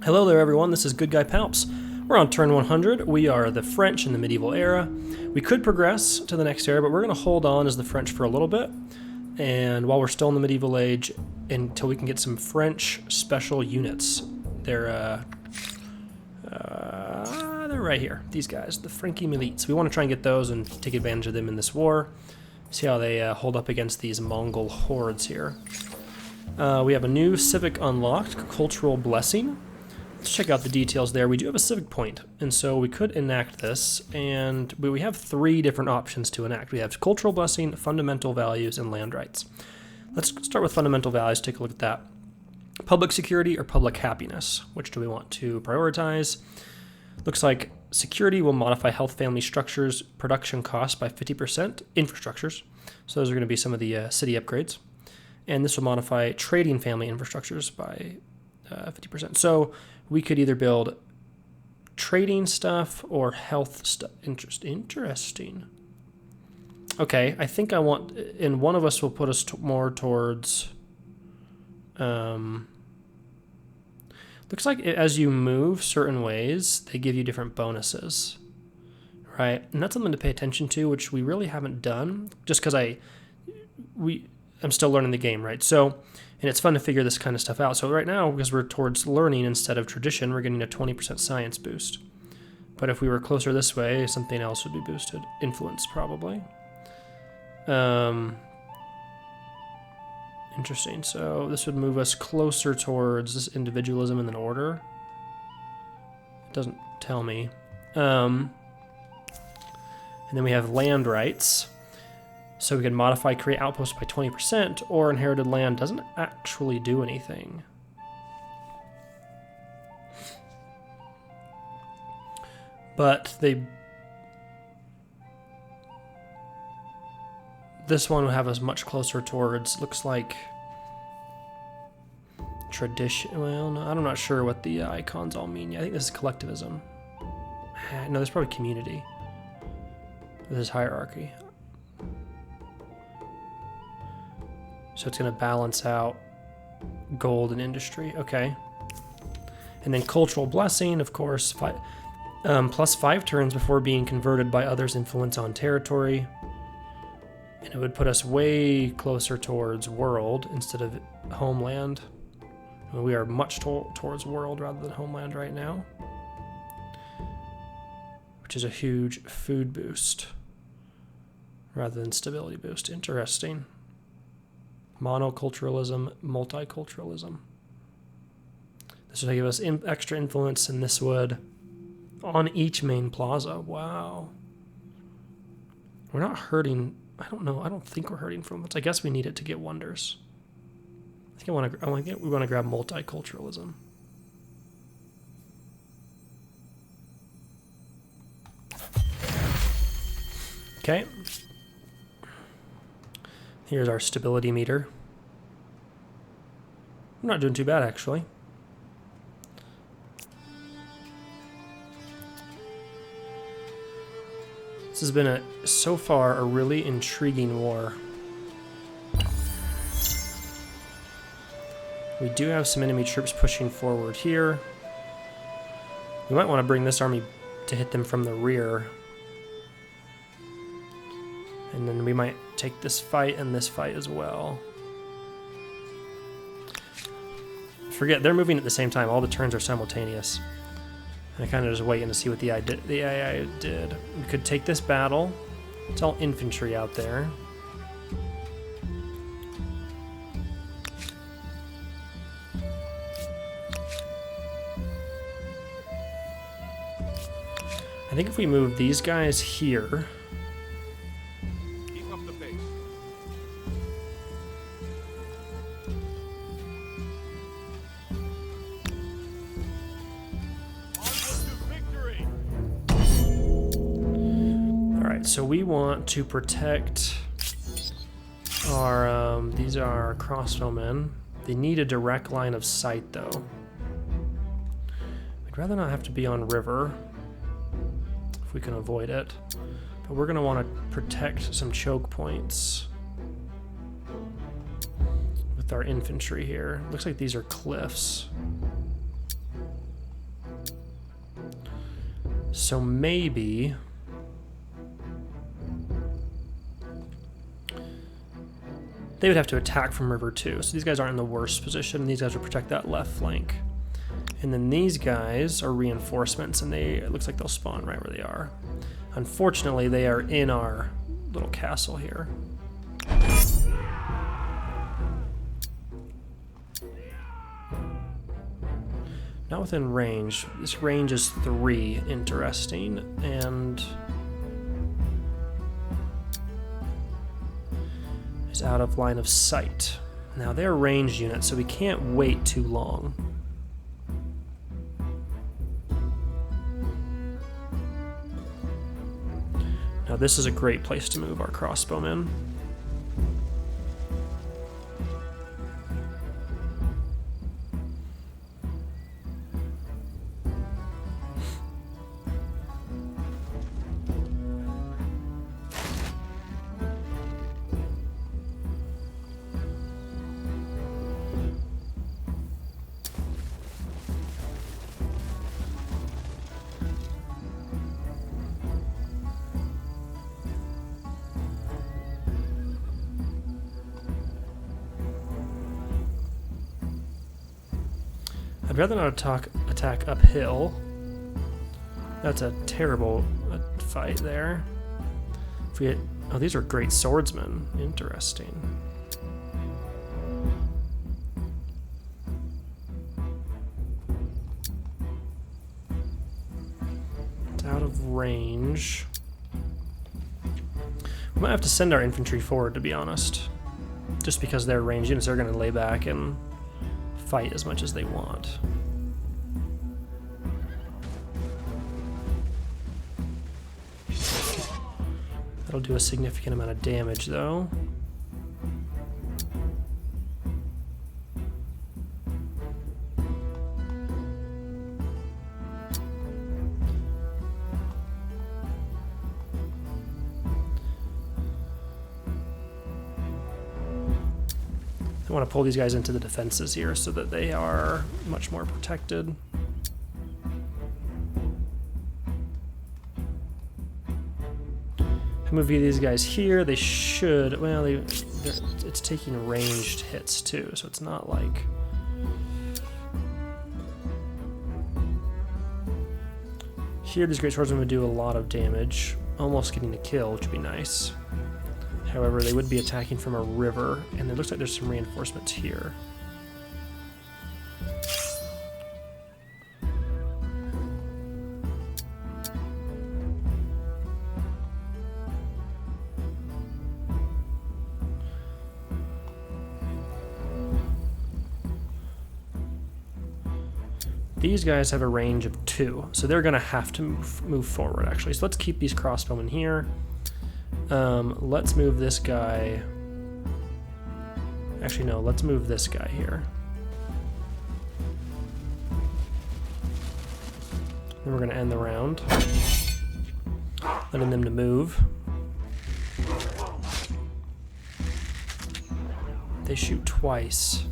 Hello there everyone, this is GoodGuyPalps. We're on turn 100. We are the French in the medieval era. We could progress to the next era, but we're going to hold on as the French for a little bit. And while we're still in the medieval age, until we can get some French special units. They're right here, these guys, the Frankie Milites. We want to try and get those and take advantage of them in this war. See how they hold up against these Mongol hordes here. We have a new civic unlocked, Cultural Blessing. Let's check out the details there. We do have a civic point, and so we could enact this, and we have three different options to enact. We have Cultural Blessing, Fundamental Values, and Land Rights. Let's start with Fundamental Values, take a look at that. Public Security or Public Happiness? Which do we want to prioritize? Looks like security will modify health family structures, production costs by 50%, infrastructures. So those are going to be some of the city upgrades. And this will modify trading family infrastructures by 50%. So we could either build trading stuff or health stuff. Interesting. Okay, I think I want, and one of us will put us more towards, looks like as you move certain ways, they give you different bonuses, right? And that's something to pay attention to, which we really haven't done, just because I'm still learning the game, right? So, and it's fun to figure this kind of stuff out. So right now, because we're towards learning instead of tradition, we're getting a 20% science boost. But if we were closer this way, something else would be boosted. Influence, probably. Interesting. So this would move us closer towards this individualism and then order. It doesn't tell me. And then we have land rights. So we can modify create outposts by 20%, or inherited land doesn't actually do anything. But this one will have us much closer towards, looks like, tradition. Well, no, I'm not sure what the icons all mean. Yeah, I think this is collectivism. No, there's probably community. This is hierarchy. So it's going to balance out gold and industry. Okay. And then cultural blessing, of course, plus 5 turns before being converted by others' influence on territory. And it would put us way closer towards world instead of homeland. We are much towards world rather than homeland right now, which is a huge food boost rather than stability boost. Interesting. Monoculturalism, multiculturalism. This would give us extra influence, and this would on each main plaza. Wow. We're not hurting. I don't know. I don't think we're hurting from it. I guess we need it to get wonders. I think we want to grab multiculturalism. Okay. Here's our stability meter. I'm not doing too bad, actually. This has been so far a really intriguing war. We do have some enemy troops pushing forward here. We might want to bring this army to hit them from the rear. And then we might take this fight and this fight as well. Forget, they're moving at the same time. All the turns are simultaneous. And I kind of just waiting to see what the AI did. We could take this battle. It's all infantry out there. I think if we move these guys here... So we want to protect our, these are our crossbowmen. They need a direct line of sight, though. We'd rather not have to be on river, if we can avoid it. But we're going to want to protect some choke points with our infantry here. Looks like these are cliffs. So maybe... they would have to attack from river too. So these guys aren't in the worst position. These guys will protect that left flank. And then these guys are reinforcements, and it looks like they'll spawn right where they are. Unfortunately, they are in our little castle here. Not within range. This range is 3. Interesting. And is out of line of sight. Now they're ranged units, so we can't wait too long. Now this is a great place to move our crossbowmen. I'd rather not attack uphill. That's a terrible fight there. If we get, oh, these are great swordsmen. Interesting. It's out of range. We might have to send our infantry forward, to be honest. Just because they're ranged units, they're going to lay back and fight as much as they want. That'll do a significant amount of damage, though. I want to pull these guys into the defenses here so that they are much more protected. Move these guys here. They should, well, it's taking ranged hits too, so it's not like... Here, these great swordsmen would do a lot of damage, almost getting a kill, which would be nice. However, they would be attacking from a river, and it looks like there's some reinforcements here. These guys have a range of 2, so they're going to have to move forward, actually. So let's keep these crossbowmen here. Let's move this guy. Actually, no, let's move this guy here. Then we're going to end the round. Letting them to move. They shoot twice.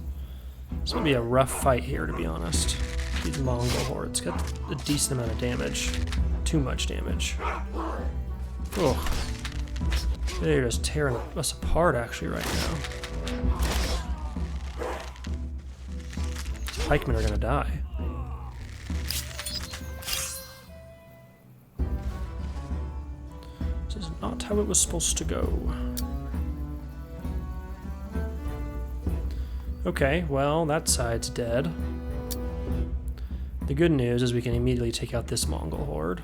This will be a rough fight here, to be honest. These Mongol hordes got a decent amount of damage. Too much damage. Ugh. They're just tearing us apart, actually, right now. These pikemen are gonna die. This is not how it was supposed to go. Okay, well, that side's dead. The good news is we can immediately take out this Mongol horde.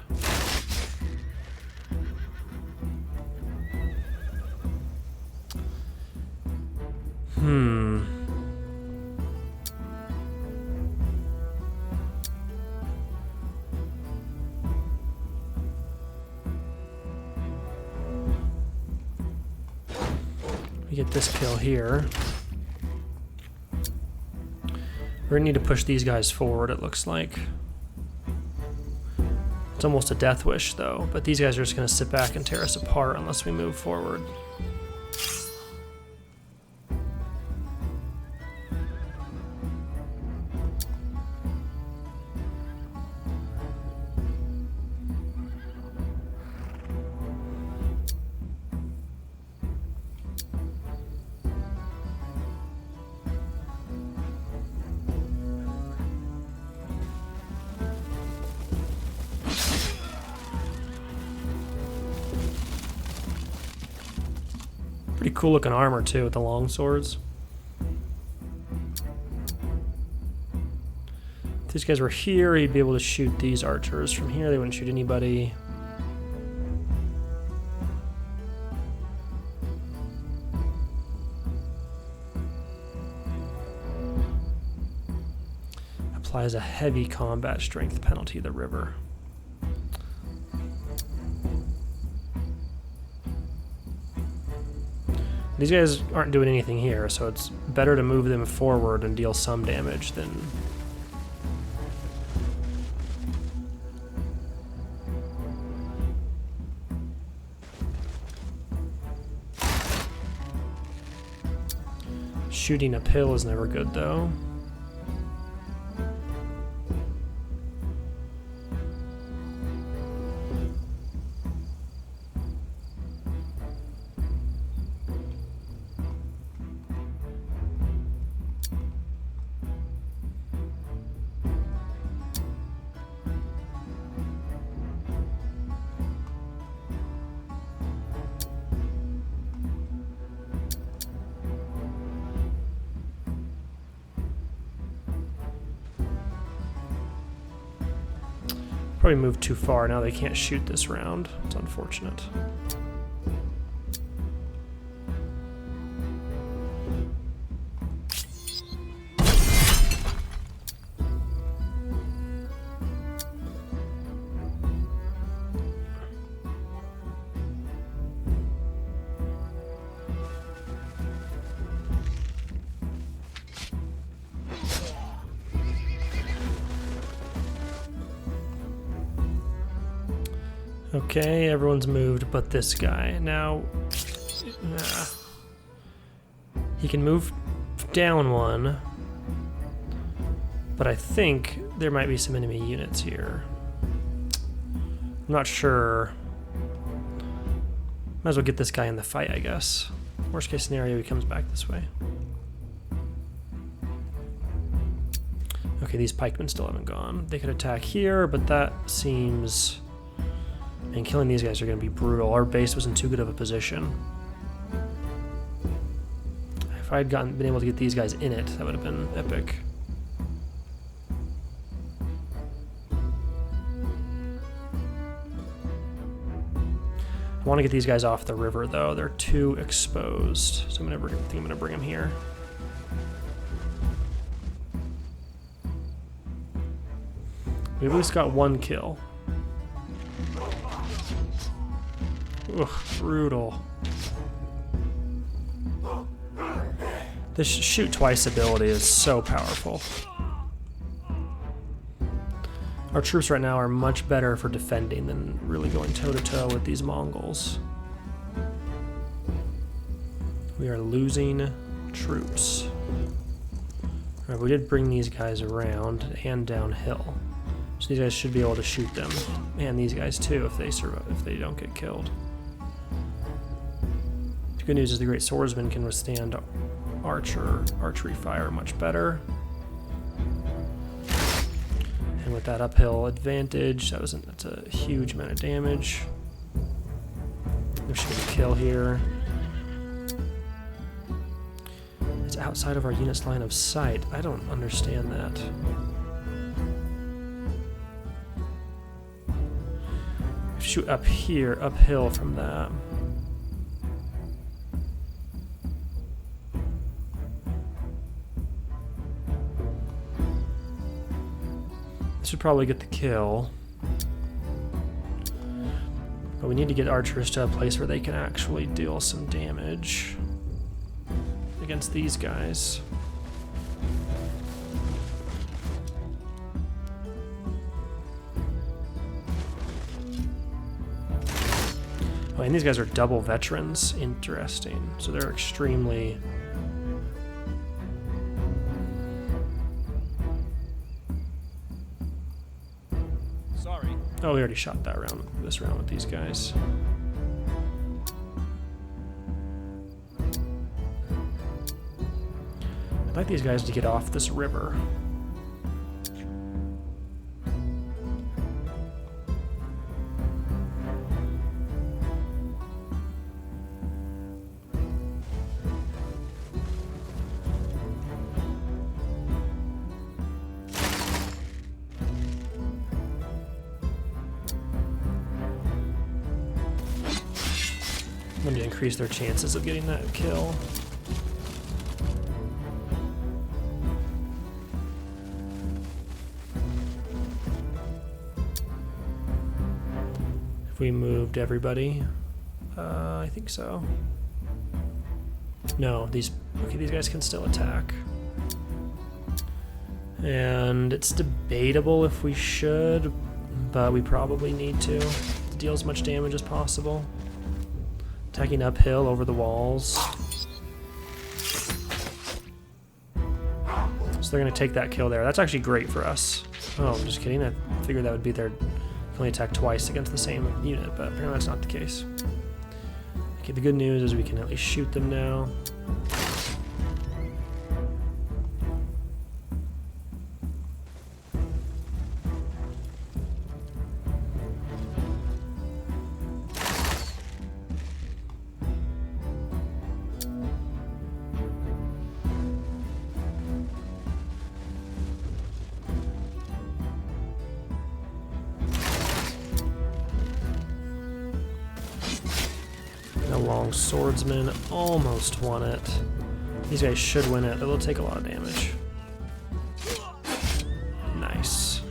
We get this kill here. We're gonna need to push these guys forward, it looks like. It's almost a death wish, though, but these guys are just gonna sit back and tear us apart unless we move forward. Pretty cool looking armor too with the long swords. If these guys were here, he'd be able to shoot these archers. From here, they wouldn't shoot anybody. Applies a heavy combat strength penalty to the river. These guys aren't doing anything here, so it's better to move them forward and deal some damage than... Shooting uphill is never good, though. Probably moved too far. Now they can't shoot this round. It's unfortunate. Okay, everyone's moved but this guy. Now, he can move down one, but I think there might be some enemy units here. I'm not sure. Might as well get this guy in the fight, I guess. Worst case scenario, he comes back this way. Okay, these pikemen still haven't gone. They could attack here, but that seems... And killing these guys are going to be brutal. Our base was in too good of a position. If I'd been able to get these guys in it, that would have been epic. I want to get these guys off the river, though. They're too exposed. So I think I'm going to bring them here. We've at least got one kill. Ugh, brutal. This shoot twice ability is so powerful. Our troops right now are much better for defending than really going toe-to-toe with these Mongols. We are losing troops. Alright, we did bring these guys around and downhill. So these guys should be able to shoot them. And these guys too if they survive, if they don't get killed. The good news is the great swordsman can withstand archery fire much better. And with that uphill advantage, that's a huge amount of damage. There should be a kill here. It's outside of our unit's line of sight. I don't understand that. Shoot up here, uphill from that. This should probably get the kill. But we need to get archers to a place where they can actually deal some damage against these guys. Oh, and these guys are double veterans. Interesting. So they're extremely... Sorry. Oh, we already shot that round, this round with these guys. I'd like these guys to get off this river. Let me increase their chances of getting that kill. If we moved everybody, I think so. No, these guys can still attack. And it's debatable if we should, but we probably need to deal as much damage as possible. Attacking uphill over the walls. So they're going to take that kill there. That's actually great for us. Oh, I'm just kidding. I figured that would be their... only attack twice against the same unit, but apparently that's not the case. Okay, the good news is we can at least shoot them now. Long swordsman almost won it. These guys should win it. They'll take a lot of damage. Nice.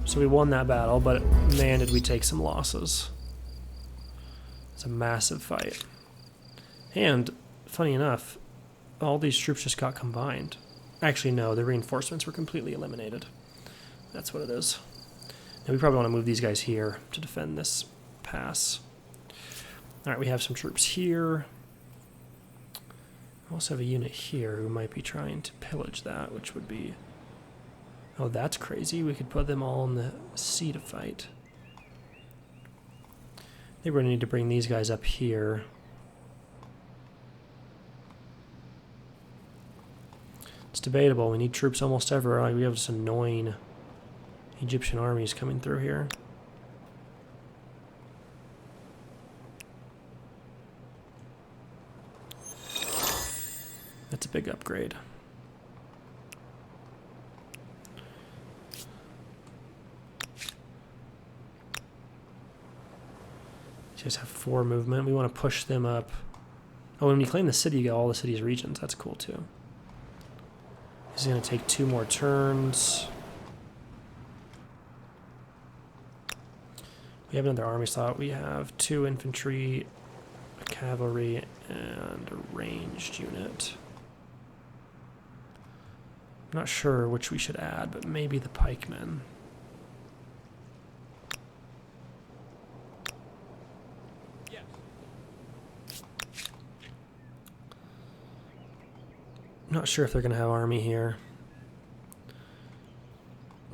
So we won that battle, but man, did we take some losses. It's a massive fight. And, funny enough, all these troops just got combined. Actually, no, the reinforcements were completely eliminated. That's what it is. And we probably want to move these guys here to defend this pass. Alright, we have some troops here. We also have a unit here who might be trying to pillage that, which would be... Oh, that's crazy. We could put them all in the sea to fight. I think we're going to need to bring these guys up here. It's debatable. We need troops almost everywhere. Like, we have this annoying... Egyptian armies coming through here. That's a big upgrade. You guys have 4 movement. We want to push them up. Oh, when you claim the city, you get all the city's regions. That's cool too. This is going to take 2 more turns. We have another army slot. We have 2 infantry, a cavalry, and a ranged unit. I'm not sure which we should add, but maybe the pikemen. Yes. I'm not sure if they're going to have army here.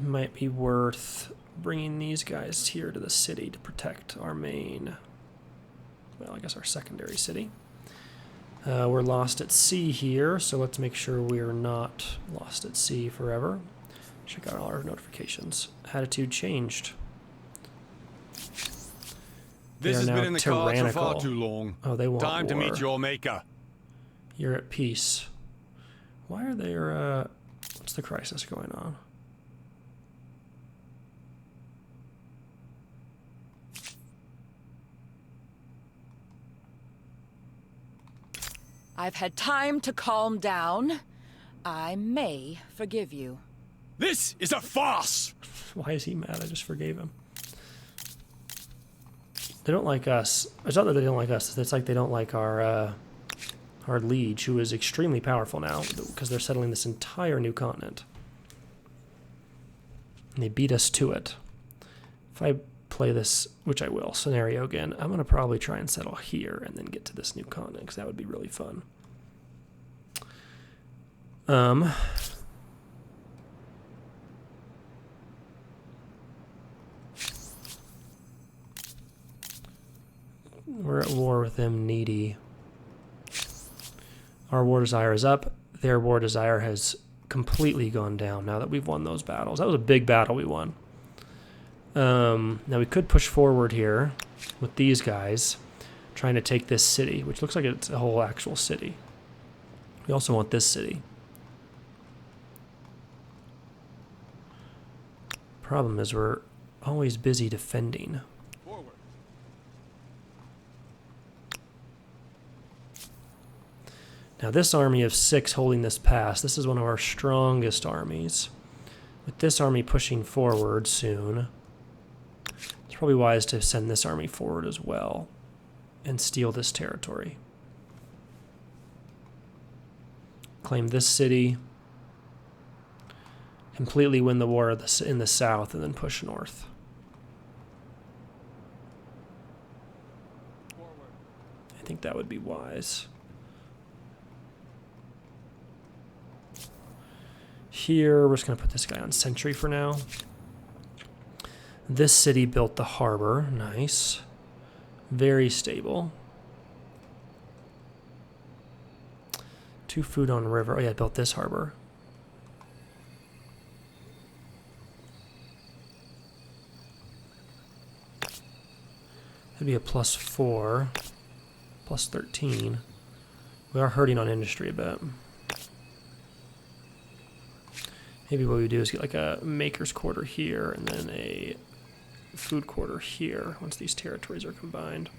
Might be worth bringing these guys here to the city to protect our main, well, I guess our secondary city. We're lost at sea here, so let's make sure we are not lost at sea forever. Check out all our notifications. Attitude changed. This has been in the cards for far too long. Oh, they want Time to war. meet your maker. You're at peace. Why are there, what's the crisis going on? I've had time to calm down. I may forgive you. This is a farce! Why is he mad? I just forgave him. They don't like us. It's not that they don't like us. It's like they don't like our liege, who is extremely powerful now, because they're settling this entire new continent. And they beat us to it. If I play this, which I will, scenario again, I'm going to probably try and settle here and then get to this new continent, because that would be really fun. We're at war with them, needy. Our war desire is up. Their war desire has completely gone down now that we've won those battles. That was a big battle we won. Now we could push forward here with these guys, trying to take this city, which looks like it's a whole actual city. We also want this city. Problem is we're always busy defending. Forward. Now this army of 6 holding this pass, this is one of our strongest armies. With this army pushing forward soon, it's probably wise to send this army forward as well and steal this territory. Claim this city, completely win the war in the south, and then push north. Forward. I think that would be wise. Here, we're just going to put this guy on sentry for now. This city built the harbor. Nice. Very stable. 2 food on river. Oh yeah, I built this harbor. That'd be a +4, +13. We are hurting on industry a bit. Maybe what we do is get like a maker's quarter here and then a food quarter here once these territories are combined.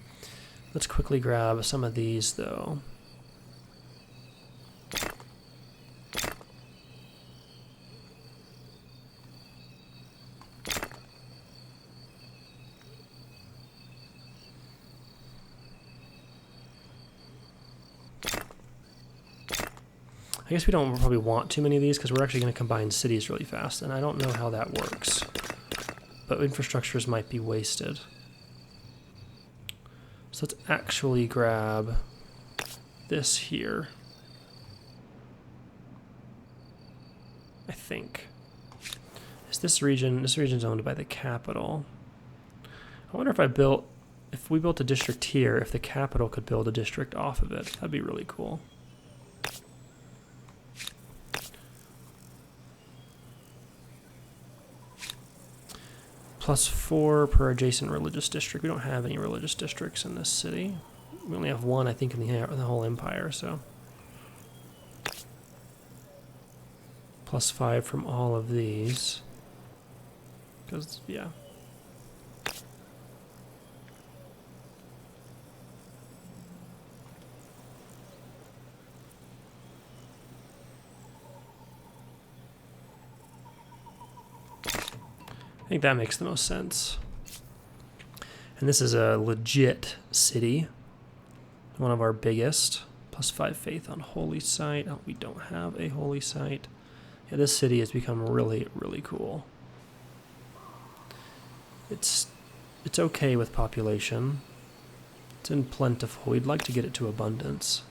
Let's quickly grab some of these though. I guess we don't probably want too many of these because we're actually going to combine cities really fast, and I don't know how that works. But infrastructures might be wasted. So let's actually grab this here. I think. Is this region's owned by the capital. I wonder if we built a district here, if the capital could build a district off of it. That'd be really cool. +4 per adjacent religious district. We don't have any religious districts in this city. We only have 1, I think, in the whole empire, so. +5 from all of these. Because, yeah. I think that makes the most sense. And this is a legit city. One of our biggest. +5 faith on holy site. Oh, we don't have a holy site. Yeah, this city has become really, really cool. It's okay with population. It's in plentiful. We'd like to get it to abundance.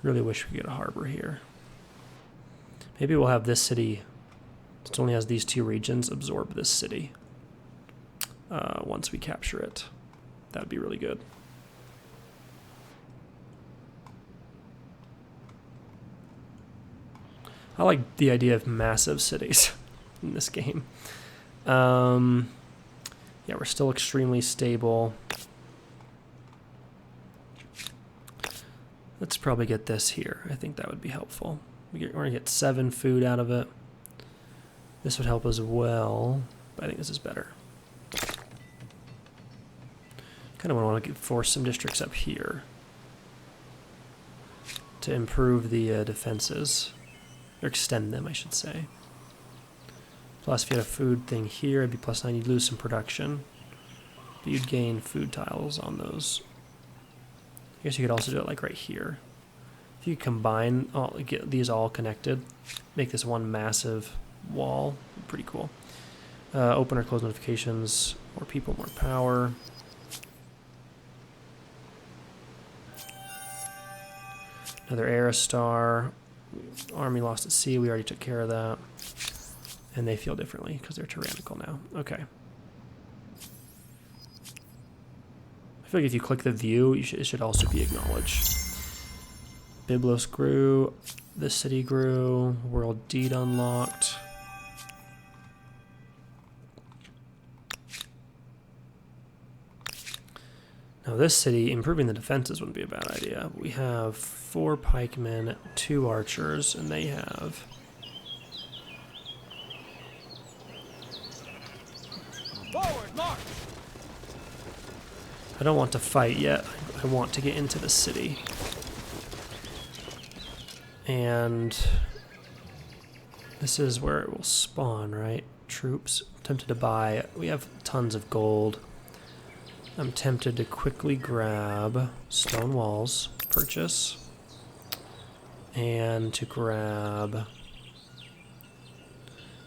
Really wish we could get a harbor here. Maybe we'll have this city, since it only has these 2 regions, absorb this city once we capture it. That would be really good. I like the idea of massive cities in this game. Yeah, we're still extremely stable. Let's probably get this here. I think that would be helpful. We're going to get 7 food out of it. This would help as well, but I think this is better. Kind of want to force some districts up here to improve the defenses, or extend them, I should say. Plus, if you had a food thing here, it'd be +9. You'd lose some production, but you'd gain food tiles on those. I guess you could also do it like right here. If you combine, get these all connected, make this one massive wall, pretty cool. Open or close notifications, more people, more power. Another Aerostar. Army lost at sea, we already took care of that. And they feel differently because they're tyrannical now. Okay. I feel like if you click the view, it should also be acknowledged. Byblos grew. This city grew. World deed unlocked. Now this city, improving the defenses wouldn't be a bad idea. We have 4 pikemen, 2 archers, and they have... Forward, march! I don't want to fight yet. I want to get into the city. And this is where it will spawn, right? Troops. I'm tempted to buy. We have tons of gold. I'm tempted to quickly grab stone walls, purchase, and to grab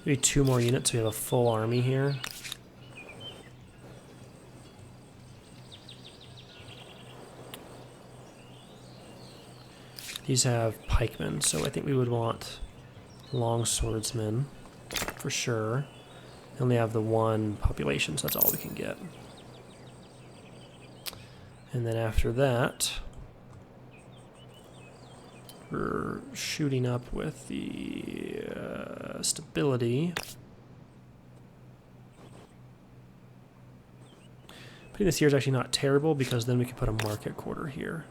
maybe 2 more units so we have a full army here. These have pikemen, so I think we would want long swordsmen for sure. They only have the 1 population, so that's all we can get. And then after that, we're shooting up with the stability. Putting this here is actually not terrible because then we can put a market quarter here.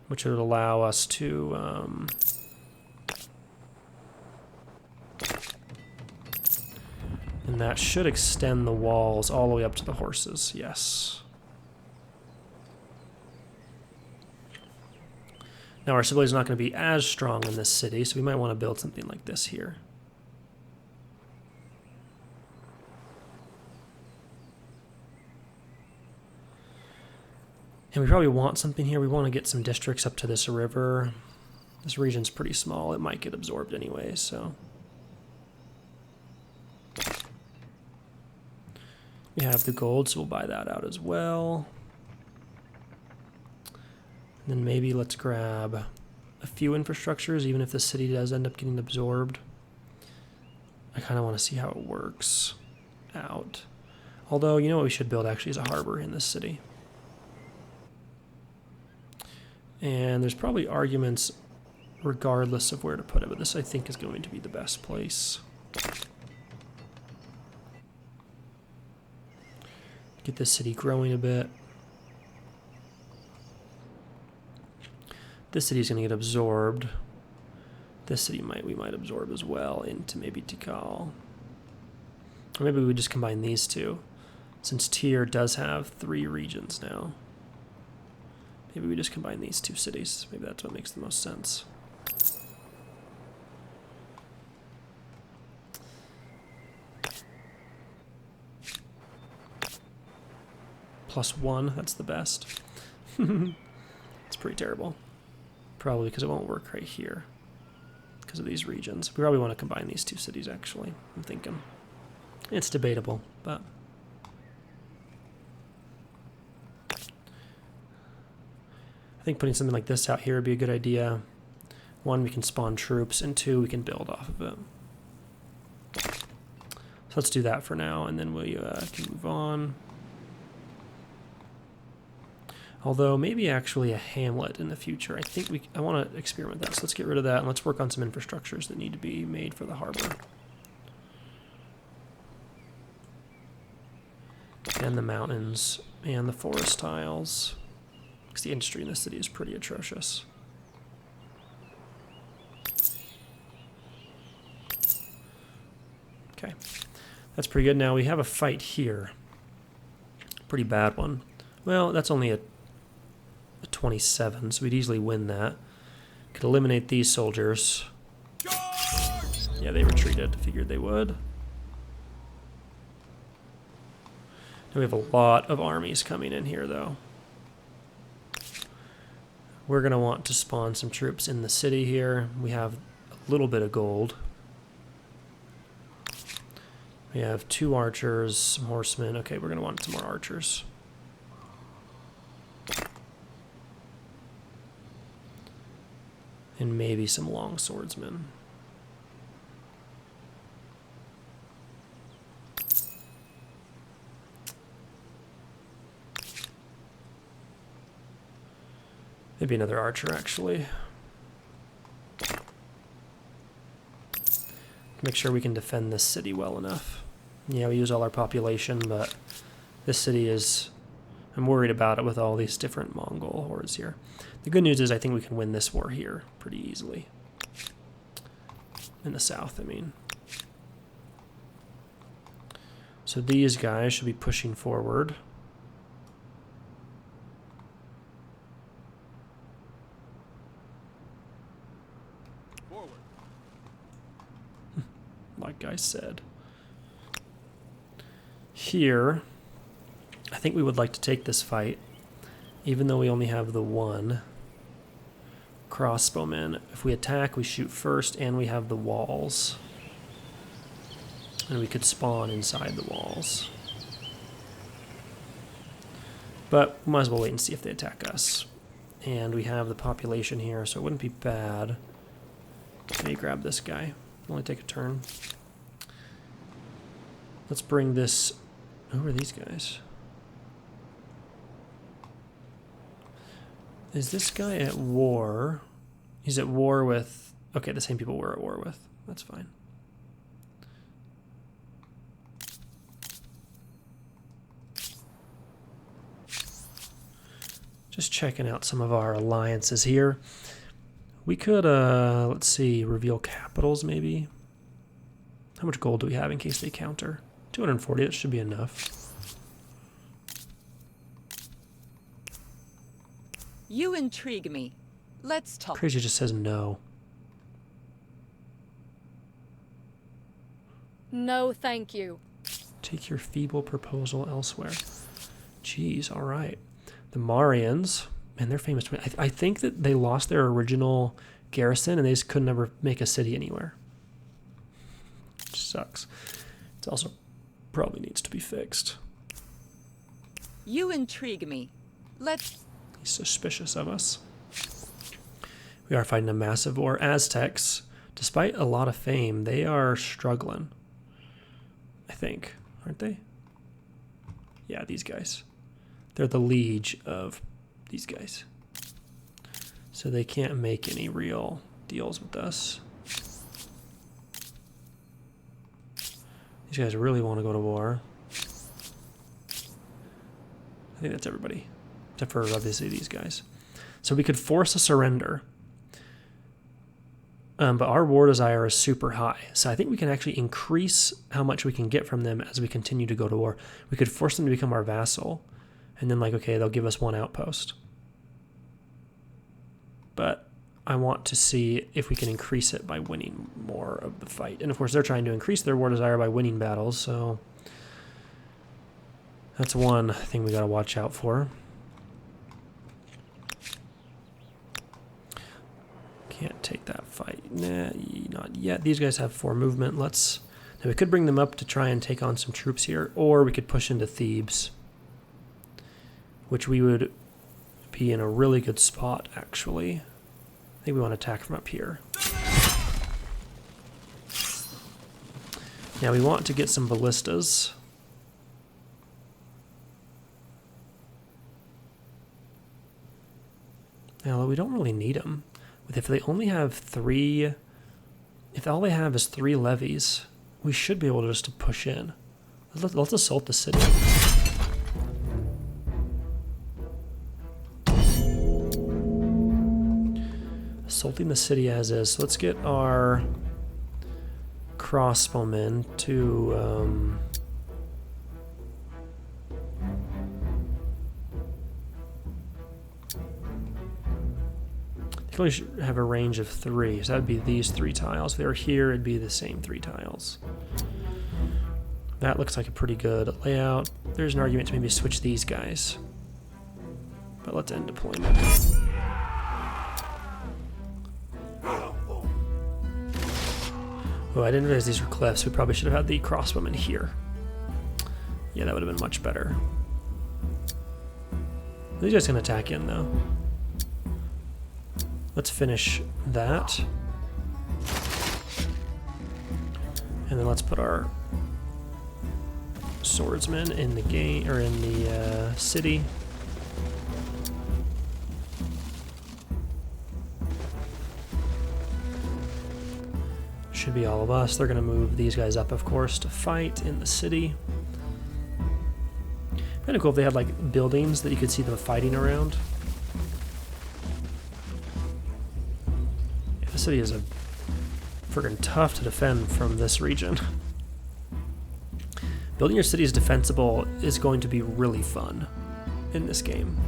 Which would allow us to and that should extend the walls all the way up to the horses, yes. Now our stability is not going to be as strong in this city, so we might want to build something like this here. And we probably want something here. We want to get some districts up to this river. This region's pretty small. It might get absorbed anyway, so. We have the gold, so we'll buy that out as well. And then maybe let's grab a few infrastructures, even if the city does end up getting absorbed. I kind of want to see how it works out. Although, you know what we should build actually is a harbor in this city. And there's probably arguments regardless of where to put it, but this I think is going to be the best place. Get this city growing a bit. This city's going to get absorbed. This city we might absorb as well into maybe Tikal. Or maybe we just combine these two, since Tyr does have 3 regions now. Maybe we just combine these 2 cities. Maybe that's what makes the most sense. +1, that's the best. It's pretty terrible. Probably because it won't work right here. Because of these regions. We probably want to combine these 2 cities, actually. I'm thinking. It's debatable, but... I think putting something like this out here would be a good idea. 1, we can spawn troops, and 2, we can build off of it. So let's do that for now, and then we can move on. Although, maybe actually a hamlet in the future. I think I want to experiment with that, so let's get rid of that, and let's work on some infrastructures that need to be made for the harbor. And the mountains, and the forest tiles. Because the industry in this city is pretty atrocious. Okay, that's pretty good. Now we have a fight here. Pretty bad one. Well, that's only a 27, so we'd easily win that. Could eliminate these soldiers. Yeah, they retreated. Figured they would. Now we have a lot of armies coming in here, though. We're going to want to spawn some troops in the city here. We have a little bit of gold. We have 2 archers, some horsemen. Okay, we're going to want some more archers. And maybe some long swordsmen. Maybe another archer, actually. Make sure we can defend this city well enough. Yeah, we use all our population, but this city is... I'm worried about it with all these different Mongol hordes here. The good news is I think we can win this war here pretty easily. In the south, I mean. So these guys should be pushing forward. Forward. Like I said. Here, I think we would like to take this fight, even though we only have the one crossbowman. If we attack, we shoot first, and we have the walls. And we could spawn inside the walls. But we might as well wait and see if they attack us. And we have the population here, so it wouldn't be bad. Let me grab this guy. Only take a turn. Let's bring this... Who are these guys? Is this guy at war? He's at war with... Okay, the same people we're at war with. That's fine. Just checking out some of our alliances here. We could, let's see, reveal capitals maybe. How much gold do we have in case they counter? 240, that should be enough. You intrigue me. Let's talk. Crazy just says no. No, thank you. Take your feeble proposal elsewhere. Jeez, all right. The Marians, man, they're famous. I think that they lost their original garrison and they just could never make a city anywhere. Which sucks. It also probably needs to be fixed. You intrigue me. Let's... He's suspicious of us. We are fighting a massive war. Aztecs, despite a lot of fame, they are struggling. I think, aren't they? Yeah, these guys. They're the liege of these guys. So they can't make any real deals with us. These guys really want to go to war. I think that's everybody. Except for obviously these guys. So we could force a surrender. But our war desire is super high. So I think we can actually increase how much we can get from them as we continue to go to war. We could force them to become our vassal. And then, like, okay, they'll give us one outpost. But I want to see if we can increase it by winning more of the fight. And, of course, they're trying to increase their war desire by winning battles, so that's one thing we got to watch out for. Can't take that fight. Nah, not yet. These guys have 4 movement. Now, we could bring them up to try and take on some troops here, or we could push into Thebes, which we would be in a really good spot, actually. I think we want to attack from up here. Now we want to get some ballistas. Now we don't really need them. If they only have 3, if all they have is 3 levies, we should be able to just push in. Let's assault the city. Assaulting the city as is. So let's get our crossbowmen to I think we should have a range of 3. So that would be these 3 tiles. If they were here, it'd be the same 3 tiles. That looks like a pretty good layout. There's an argument to maybe switch these guys. But let's end deployment. Oh, I didn't realize these were cliffs. We probably should have had the crossbowmen here. Yeah, that would have been much better. These guys can attack in, though. Let's finish that. And then let's put our swordsmen in the game, or in the city. could be all of us. They're going to move these guys up, of course, to fight in the city. Kind of cool if they had like buildings that you could see them fighting around. Yeah, the city is a friggin' tough to defend from this region. Building your cities defensible is going to be really fun in this game.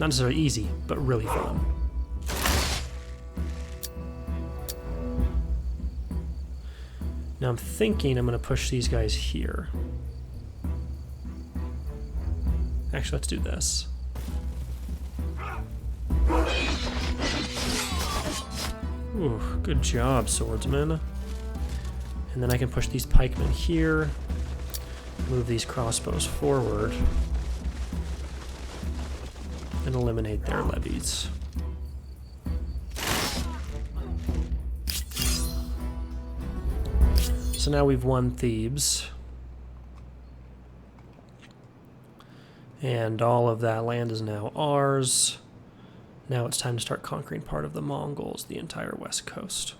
Not necessarily easy, but really fun. Now I'm thinking I'm going to push these guys here. Actually, let's do this. Ooh, good job, swordsman. And then I can push these pikemen here, move these crossbows forward, and eliminate their levies. So now we've won Thebes. And all of that land is now ours. Now it's time to start conquering part of the Mongols, the entire west coast.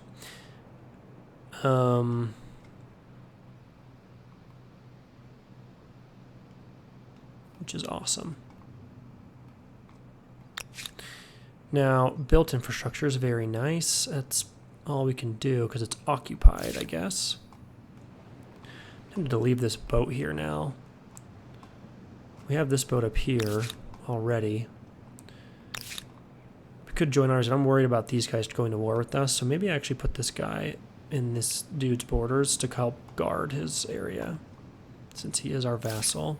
Which is awesome. Now, built infrastructure is very nice. That's all we can do because it's occupied, I guess. I need to leave this boat here now. We have this boat up here already. We could join ours, and I'm worried about these guys going to war with us, so maybe I actually put this guy in this dude's borders to help guard his area, since he is our vassal.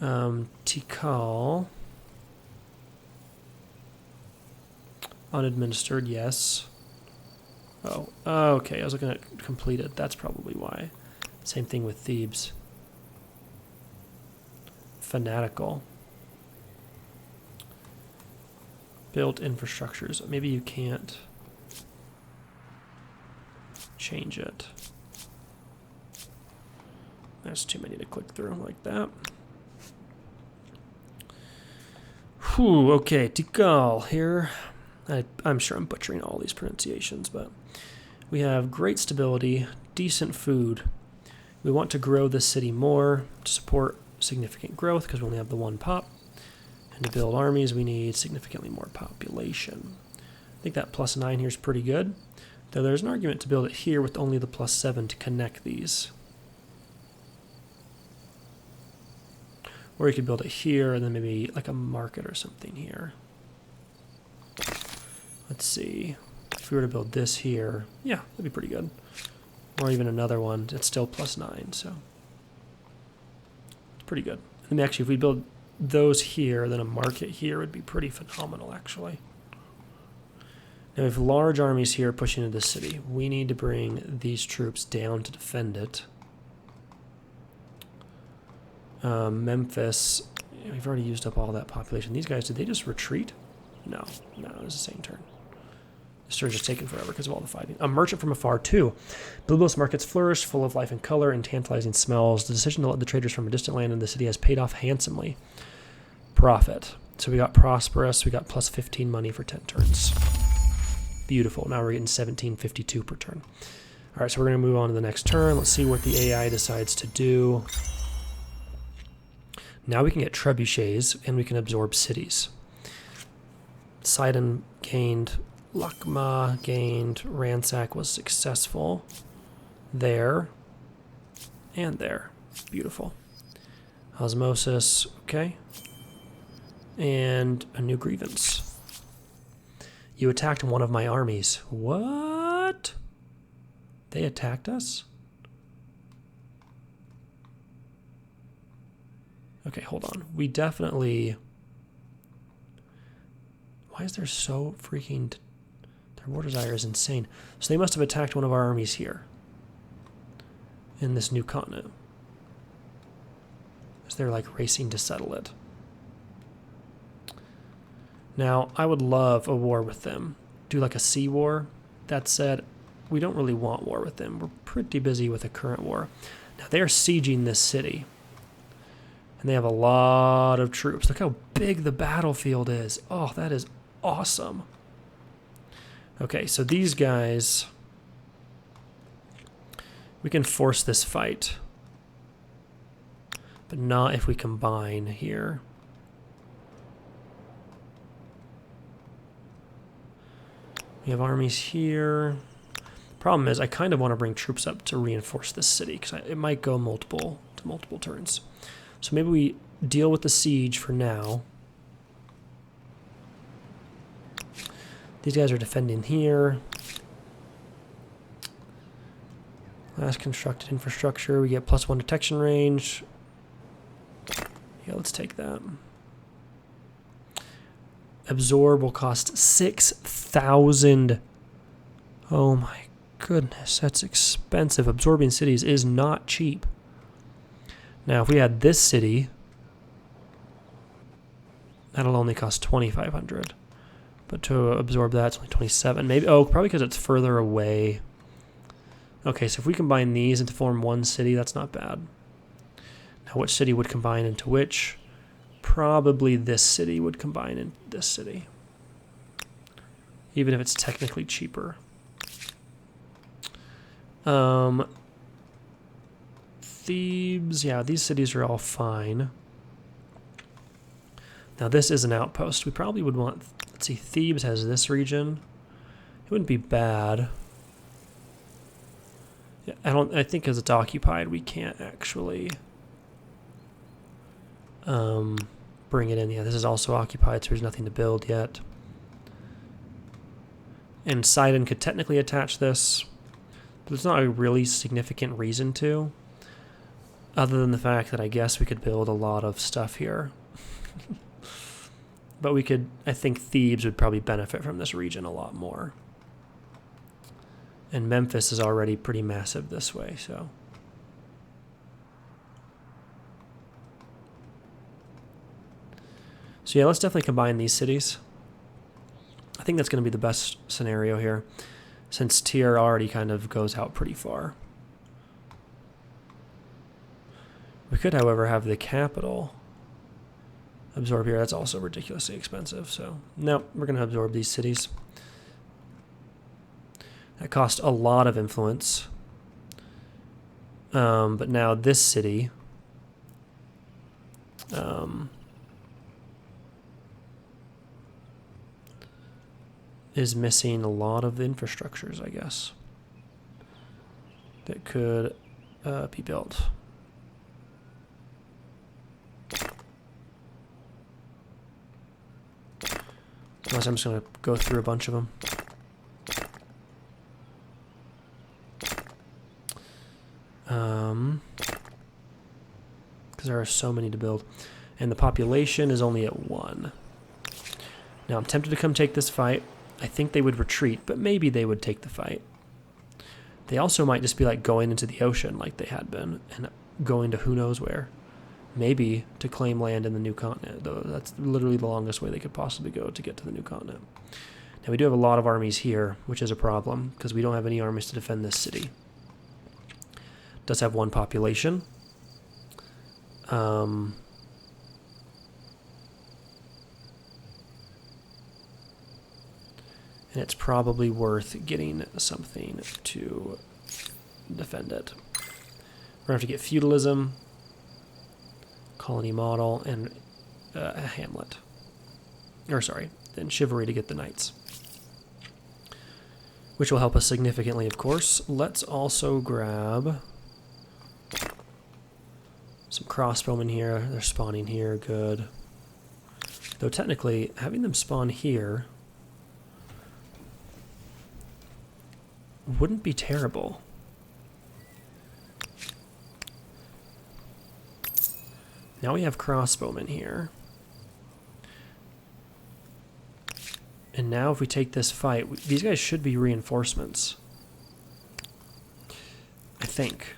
Tikal. Unadministered, yes. Oh, okay, I was looking at completed. That's probably why. Same thing with Thebes. Fanatical. Built infrastructures. Maybe you can't change it. There's too many to click through like that. Whew, okay, Tikal here. I'm sure I'm butchering all these pronunciations, but we have great stability, decent food. We want to grow this city more to support significant growth because we only have the one pop. And to build armies, we need significantly more population. I think that +9 here is pretty good, though there's an argument to build it here with only the +7 to connect these. Or you could build it here and then maybe like a market or something here. Let's see. If we were to build this here, yeah, that'd be pretty good. Or even another one. It's still +9, so it's pretty good. And actually, if we build those here, then a market here would be pretty phenomenal, actually. Now we have large armies here pushing into the city. We need to bring these troops down to defend it. Memphis, we've already used up all that population. These guys, did they just retreat? No, it was the same turn. This turn's just taking forever because of all the fighting. A merchant from afar, too. Bluebills markets flourish, full of life and color and tantalizing smells. The decision to let the traders from a distant land in the city has paid off handsomely. Profit. So we got prosperous. We got +15 money for 10 turns. Beautiful. Now we're getting 1752 per turn. All right, so we're going to move on to the next turn. Let's see what the AI decides to do. Now we can get trebuchets, and we can absorb cities. Sidon gained, Lakma gained, Ransack was successful. There. And there. Beautiful. Osmosis, okay. And a new grievance. You attacked one of my armies. What? They attacked us? Okay, hold on. We definitely... Why is there so freaking... Their war desire is insane. So they must have attacked one of our armies here. In this new continent. Because they're like racing to settle it. Now, I would love a war with them. Do like a sea war. That said, we don't really want war with them. We're pretty busy with the current war. Now, they're sieging this city. And they have a lot of troops. Look how big the battlefield is. Oh, that is awesome. Okay, so these guys, we can force this fight, but not if we combine here. We have armies here. Problem is, I kind of want to bring troops up to reinforce this city, because it might go multiple turns. So maybe we deal with the siege for now. These guys are defending here. Last constructed infrastructure. We get +1 detection range. Yeah, let's take that. Absorb will cost 6,000. Oh my goodness, that's expensive. Absorbing cities is not cheap. Now, if we had this city, that'll only cost 2,500. But to absorb that, it's only 27. Maybe, oh, probably because it's further away. Okay, so if we combine these and to form one city, that's not bad. Now, which city would combine into which? Probably this city would combine in this city. Even if it's technically cheaper. Thebes, yeah, these cities are all fine. Now this is an outpost. We probably would want, let's see, Thebes has this region. It wouldn't be bad. Yeah, I think because it's occupied, we can't actually bring it in. Yeah, this is also occupied, so there's nothing to build yet. And Sidon could technically attach this, but there's not a really significant reason to, other than the fact that I guess we could build a lot of stuff here. But we could, I think Thebes would probably benefit from this region a lot more. And Memphis is already pretty massive this way, so. So yeah, let's definitely combine these cities. I think that's going to be the best scenario here, since tier already kind of goes out pretty far. We could, however, have the capital absorb here. That's also ridiculously expensive, so no, we're going to absorb these cities. That cost a lot of influence. But now this city is missing a lot of the infrastructures, I guess, that could be built. Unless I'm just going to go through a bunch of them. Because there are so many to build. And the population is only at 1. Now I'm tempted to come take this fight. I think they would retreat, but maybe they would take the fight. They also might just be like going into the ocean like they had been, and going to who knows where. Maybe to claim land in the new continent, though that's literally the longest way they could possibly go to get to the new continent. Now we do have a lot of armies here, which is a problem, because we don't have any armies to defend this city. It does have 1 population. And it's probably worth getting something to defend it. We're going to have to get feudalism, colony model, and a hamlet. Or sorry, then chivalry to get the knights. Which will help us significantly, of course. Let's also grab some crossbowmen here. They're spawning here, good. Though technically, having them spawn here wouldn't be terrible. Now we have crossbowmen here. And now if we take this fight, these guys should be reinforcements. I think.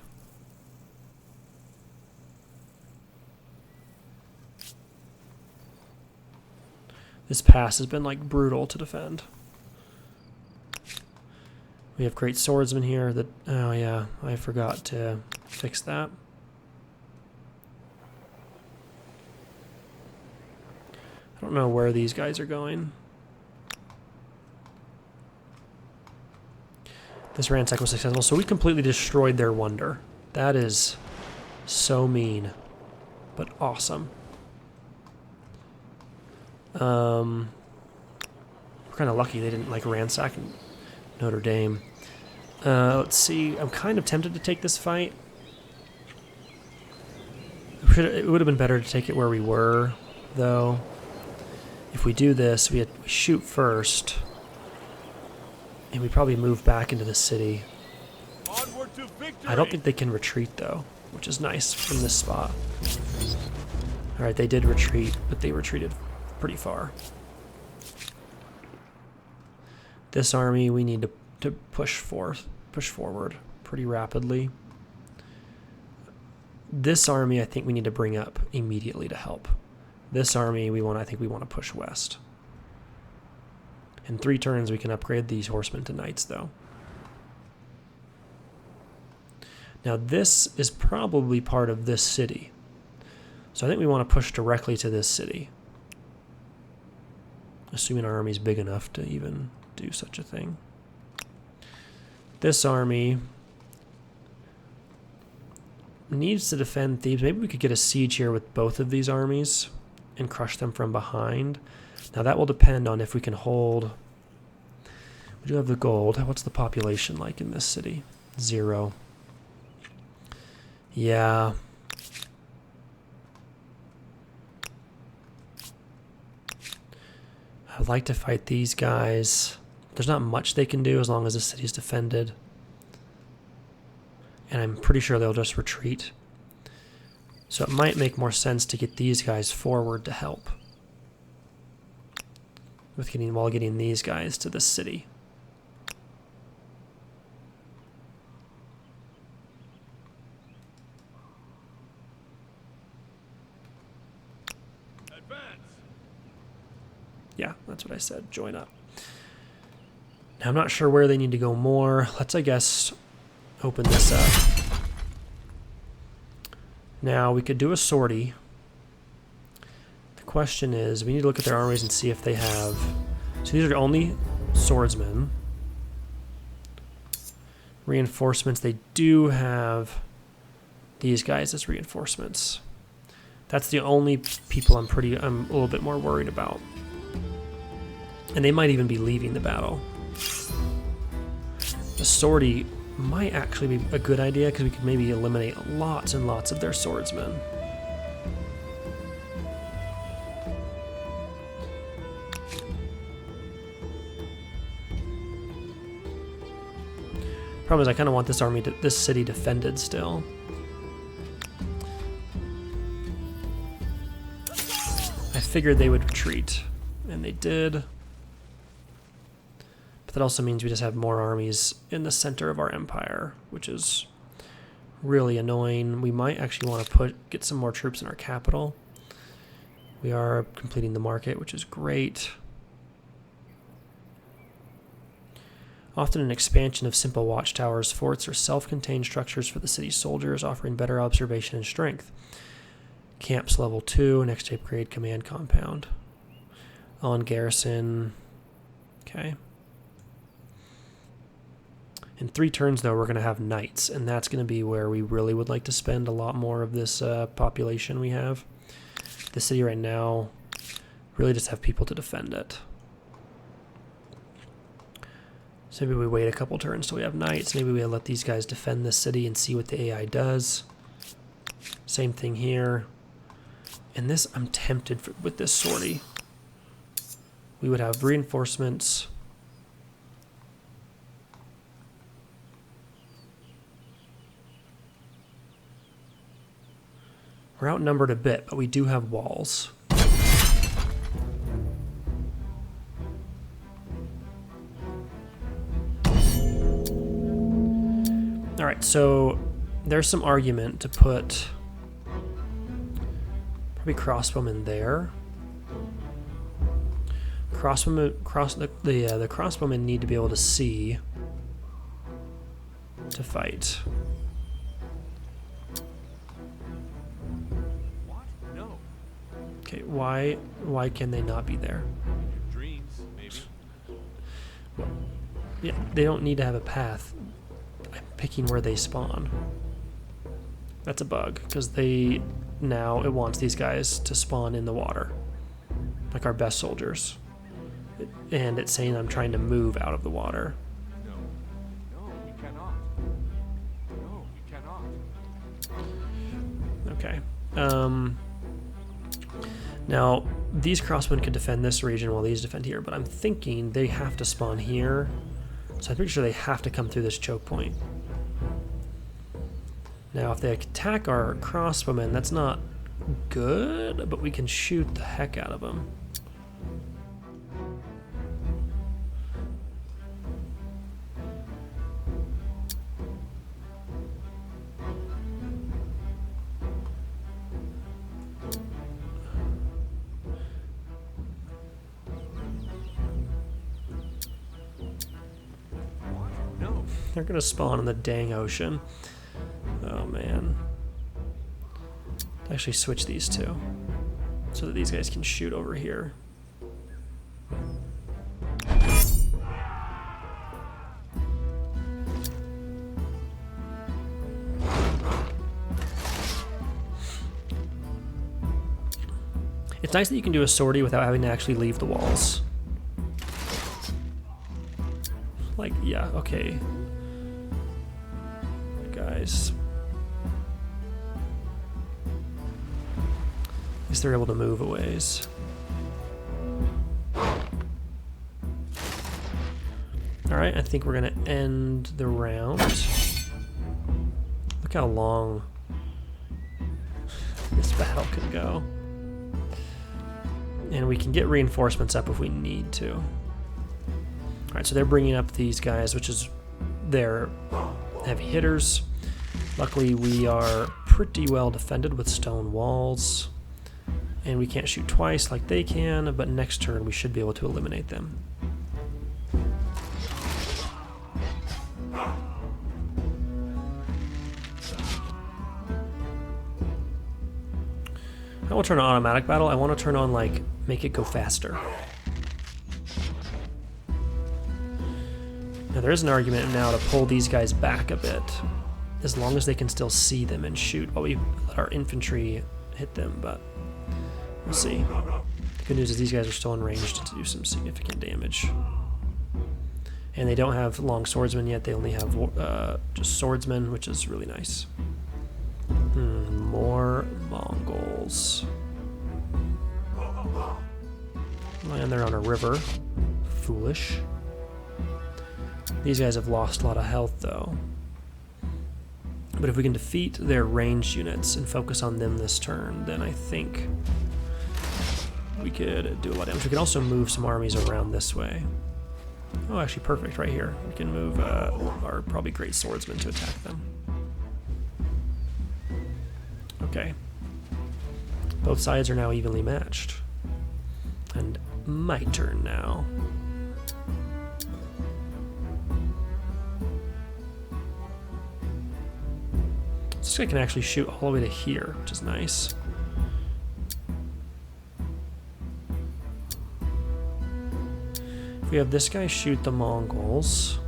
This pass has been like brutal to defend. We have great swordsmen here that, oh yeah, I forgot to fix that. I don't know where these guys are going. This ransack was successful, so we completely destroyed their wonder. That is so mean, but awesome. We're kind of lucky they didn't like ransack Notre Dame. Let's see. I'm kind of tempted to take this fight. It would have been better to take it where we were, though. If we do this, we shoot first, and we probably move back into the city. Onward to victory. I don't think they can retreat, though, which is nice from this spot. All right, they did retreat, but they retreated pretty far. This army, we need to push forward pretty rapidly. This army, I think we need to bring up immediately to help. This army, I think we want to push west. In 3 turns, we can upgrade these horsemen to knights, though. Now, this is probably part of this city. So I think we want to push directly to this city. Assuming our army's big enough to even do such a thing. This army needs to defend Thebes. Maybe we could get a siege here with both of these armies and crush them from behind. Now that will depend on if we can hold. We do have the gold. What's the population like in this city? 0. Yeah. I'd like to fight these guys. There's not much they can do as long as the city's defended. And I'm pretty sure they'll just retreat. So it might make more sense to get these guys forward to help. While getting these guys to the city. Advance. Yeah, that's what I said. Join up. Now I'm not sure where they need to go more. Let's, I guess, open this up. Now we could do a sortie. The question is, we need to look at their armies and see if they have. So these are only swordsmen. Reinforcements, they do have these guys as reinforcements. That's the only people I'm a little bit more worried about. And they might even be leaving the battle. The sortie might actually be a good idea because we could maybe eliminate lots and lots of their swordsmen. Problem is, I kind of want this city defended still. I figured they would retreat, and they did. But that also means we just have more armies in the center of our empire, which is really annoying. We might actually want to get some more troops in our capital. We are completing the market, which is great. Often an expansion of simple watchtowers, forts, or self-contained structures for the city's soldiers, offering better observation and strength. Camps level 2, next to upgrade command compound. On garrison. Okay. In 3 turns, though, we're going to have knights, and that's going to be where we really would like to spend a lot more of this population we have. The city right now really just have people to defend it. So maybe we wait a couple turns till we have knights. Maybe we let these guys defend this city and see what the AI does. Same thing here. And this, I'm tempted with this sortie. We would have reinforcements. We're outnumbered a bit, but we do have walls. All right, so there's some argument to put probably crossbowmen there. The crossbowmen need to be able to see to fight. What? No. Okay, why can they not be there? Dreams, maybe. Yeah, they don't need to have a path. picking where they spawn. That's a bug, because now it wants these guys to spawn in the water, like our best soldiers. And it's saying I'm trying to move out of the water. No. No, we cannot. No, we cannot. Okay. Now, these crossmen could defend this region while these defend here, but I'm thinking they have to spawn here. So I'm pretty sure they have to come through this choke point. Now, if they attack our crossbowmen, that's not good, but we can shoot the heck out of them. No. They're gonna spawn in the dang ocean. Oh man. Actually switch these two so that these guys can shoot over here. It's nice that you can do a sortie without having to actually leave the walls. Like, yeah, okay. Guys. At least they're able to move a ways. Alright, I think we're gonna end the round. Look how long this battle can go. And we can get reinforcements up if we need to. Alright, so they're bringing up these guys, which is their heavy hitters. Luckily, we are pretty well defended with stone walls. And we can't shoot twice like they can, but next turn we should be able to eliminate them. I won't turn on automatic battle. I want to turn on, like, make it go faster. Now there is an argument now to pull these guys back a bit, as long as they can still see them and shoot while we let our infantry hit them, but we'll see. The good news is these guys are still in range to do some significant damage. And they don't have long swordsmen yet, they only have just swordsmen, which is really nice. More Mongols. And they're on a river. Foolish. These guys have lost a lot of health, though. But if we can defeat their ranged units and focus on them this turn, then I think we could do a lot of damage. We can also move some armies around this way. Oh, actually perfect, right here. We can move our probably great swordsmen to attack them. Okay. Both sides are now evenly matched. And my turn now. This guy can actually shoot all the way to here, which is nice. If we have this guy shoot the Mongols.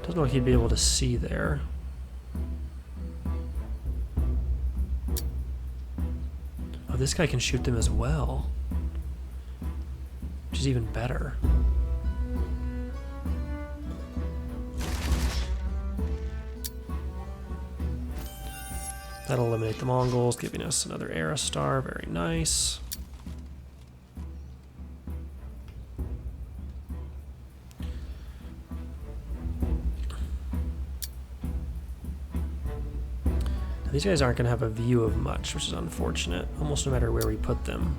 Doesn't look like he'd be able to see there. Oh, this guy can shoot them as well, which is even better. That'll eliminate the Mongols, giving us another era star. Very nice. Now, these guys aren't going to have a view of much, which is unfortunate, almost no matter where we put them.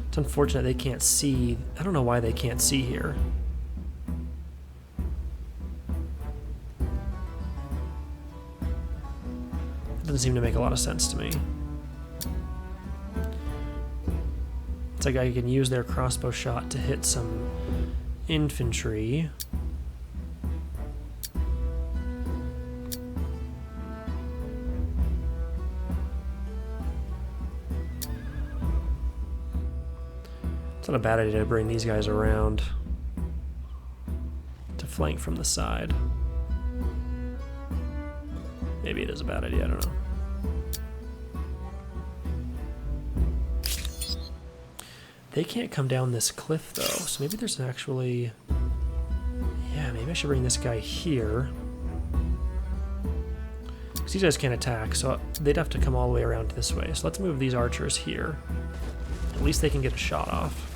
It's unfortunate they can't see. I don't know why they can't see here. Doesn't seem to make a lot of sense to me. It's like I can use their crossbow shot to hit some infantry. not a bad idea to bring these guys around to flank from the side. Maybe it is a bad idea, I don't know. They can't come down this cliff though, so maybe there's actually... Yeah, maybe I should bring this guy here. Because these guys can't attack, so they'd have to come all the way around this way. So let's move these archers here. At least they can get a shot off.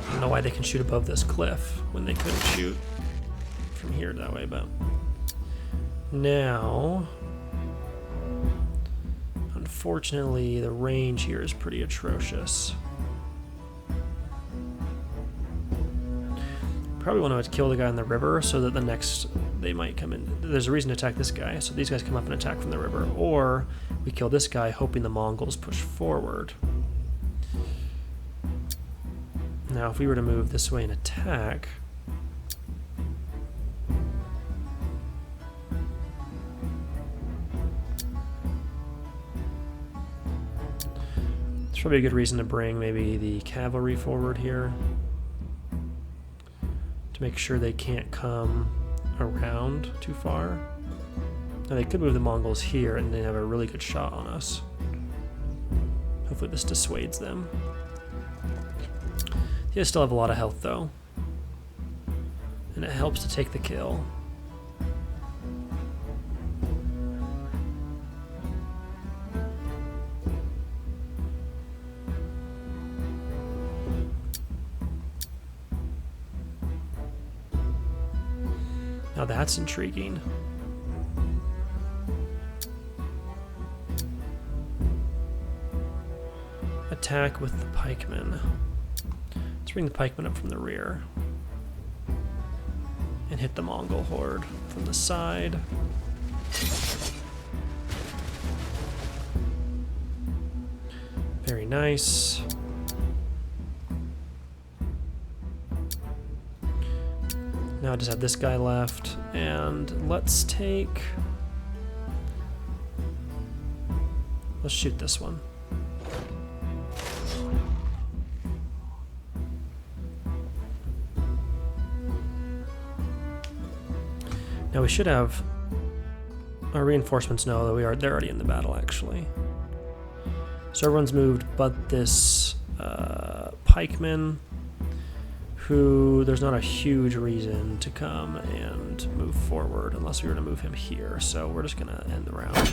I don't know why they can shoot above this cliff when they couldn't shoot from here that way, but... Now... Unfortunately, the range here is pretty atrocious. Probably want to kill the guy in the river so that the next they might come in. There's a reason to attack this guy, so these guys come up and attack from the river. Or we kill this guy hoping the Mongols push forward. Now, if we were to move this way and attack... There's probably a good reason to bring maybe the cavalry forward here. To make sure they can't come around too far. Now they could move the Mongols here and they have a really good shot on us. Hopefully this dissuades them. You guys still have a lot of health though. And it helps to take the kill. Now that's intriguing. Attack with the pikemen. Let's bring the pikemen up from the rear. And hit the Mongol horde from the side. Very nice. Now I just have this guy left, and let's shoot this one. Now we should have our reinforcements know that they're already in the battle actually. So everyone's moved but this pikeman, who there's not a huge reason to come and move forward unless we were to move him here. So we're just gonna end the round.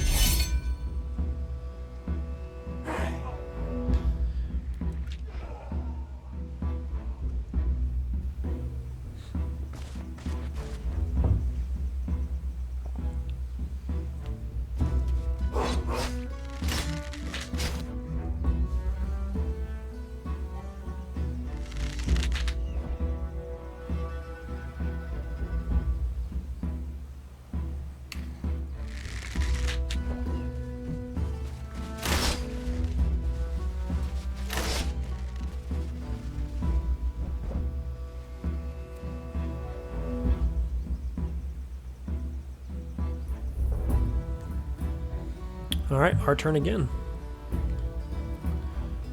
Alright, our turn again.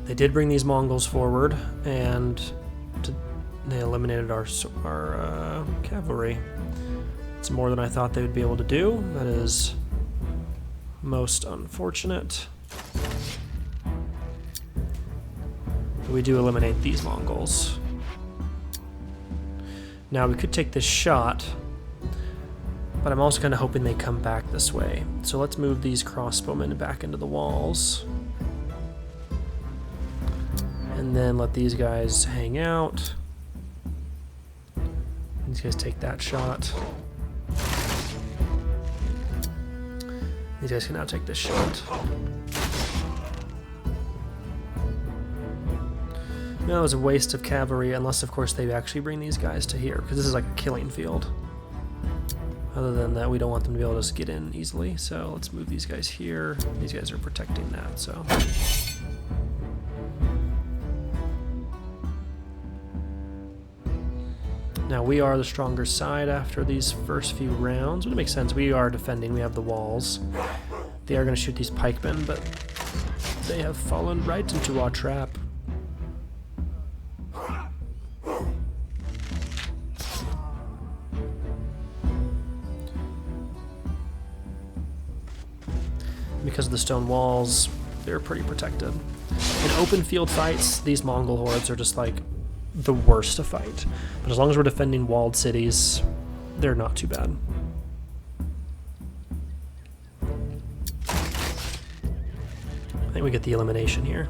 They did bring these Mongols forward, and they eliminated our cavalry. It's more than I thought they would be able to do. That is most unfortunate. But we do eliminate these Mongols. Now we could take this shot, but I'm also kind of hoping they come back this way. So let's move these crossbowmen back into the walls. And then let these guys hang out. These guys take that shot. These guys can now take this shot. No, it was a waste of cavalry, unless of course they actually bring these guys to here, because this is like a killing field. Other than that, we don't want them to be able to just get in easily, so let's move these guys here. These guys are protecting that, so. Now we are the stronger side after these first few rounds, but it makes sense. We are defending, we have the walls. They are going to shoot these pikemen, but They have fallen right into our trap. Because of the stone walls, they're pretty protected. In open field fights, these Mongol hordes are just like the worst to fight. But as long as we're defending walled cities, they're not too bad. I think we get the elimination here.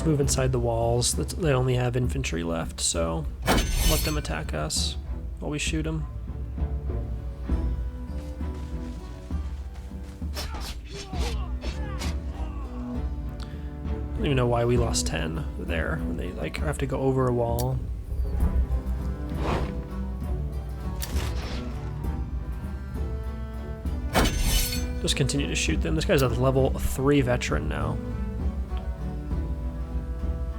Move inside the walls. They only have infantry left, so let them attack us while we shoot them. I don't even know why we lost 10 there when they like have to go over a wall. Just continue to shoot them. This guy's a level 3 veteran now.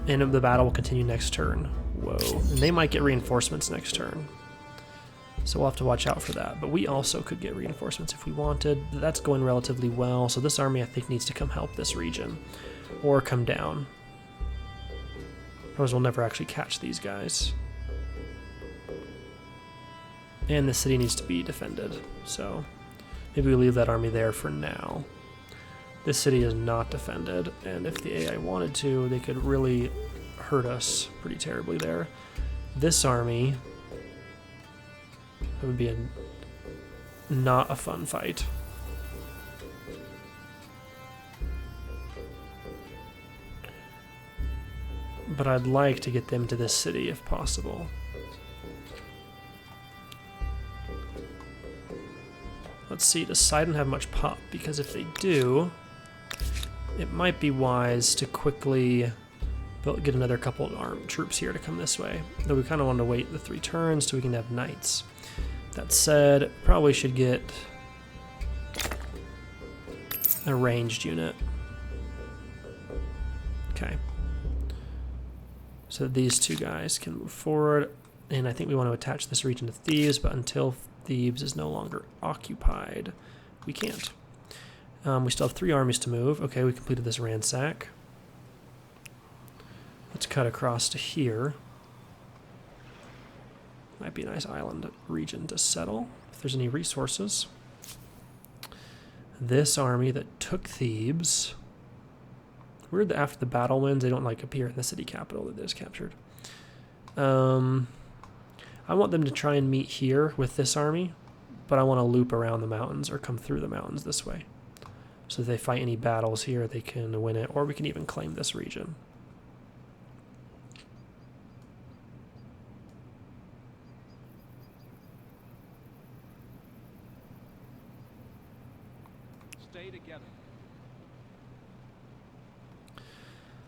And the battle will continue next turn. Whoa. And they might get reinforcements next turn. So we'll have to watch out for that. But we also could get reinforcements if we wanted. That's going relatively well. So this army, I think, needs to come help this region. Or come down. Otherwise we'll never actually catch these guys. And the city needs to be defended. So maybe we leave that army there for now. This city is not defended, and if the AI wanted to, they could really hurt us pretty terribly there. This army, it would be not a fun fight. But I'd like to get them to this city if possible. Let's see, does Sidon have much pop? Because if they do, it might be wise to quickly get another couple of armed troops here to come this way. Though we kind of want to wait the 3 turns so we can have knights. That said, probably should get a ranged unit. Okay. So these 2 guys can move forward. And I think we want to attach this region to Thebes, but until Thebes is no longer occupied, we can't. We still have 3 armies to move. Okay, we completed this ransack. Let's cut across to here. Might be a nice island region to settle, if there's any resources. This army that took Thebes. Weird that after the battle wins, they don't like appear in the city capital that they just captured. I want them to try and meet here with this army, but I want to loop around the mountains or come through the mountains this way. So if they fight any battles here, they can win it, or we can even claim this region. Stay together.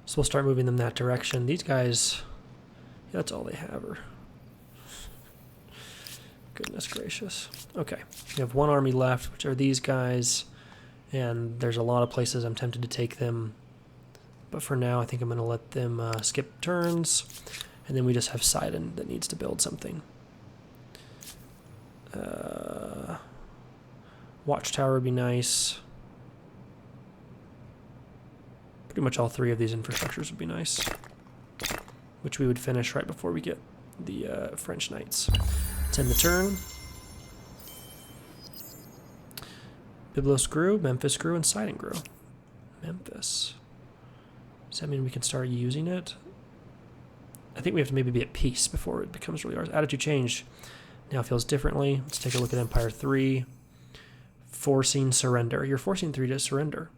So we'll start moving them that direction. These guys, yeah, that's all they have. Goodness gracious. Okay, we have 1 army left, which are these guys. And there's a lot of places I'm tempted to take them. But for now, I think I'm going to let them skip turns. And then we just have Sidon that needs to build something. Watchtower would be nice. Pretty much all 3 of these infrastructures would be nice. Which we would finish right before we get the French Knights. Let's end the turn. Byblos grew, Memphis grew, and Sidon grew. Memphis. Does that mean we can start using it? I think we have to maybe be at peace before it becomes really ours. Attitude change now feels differently. Let's take a look at Empire 3. Forcing surrender. You're forcing 3 to surrender.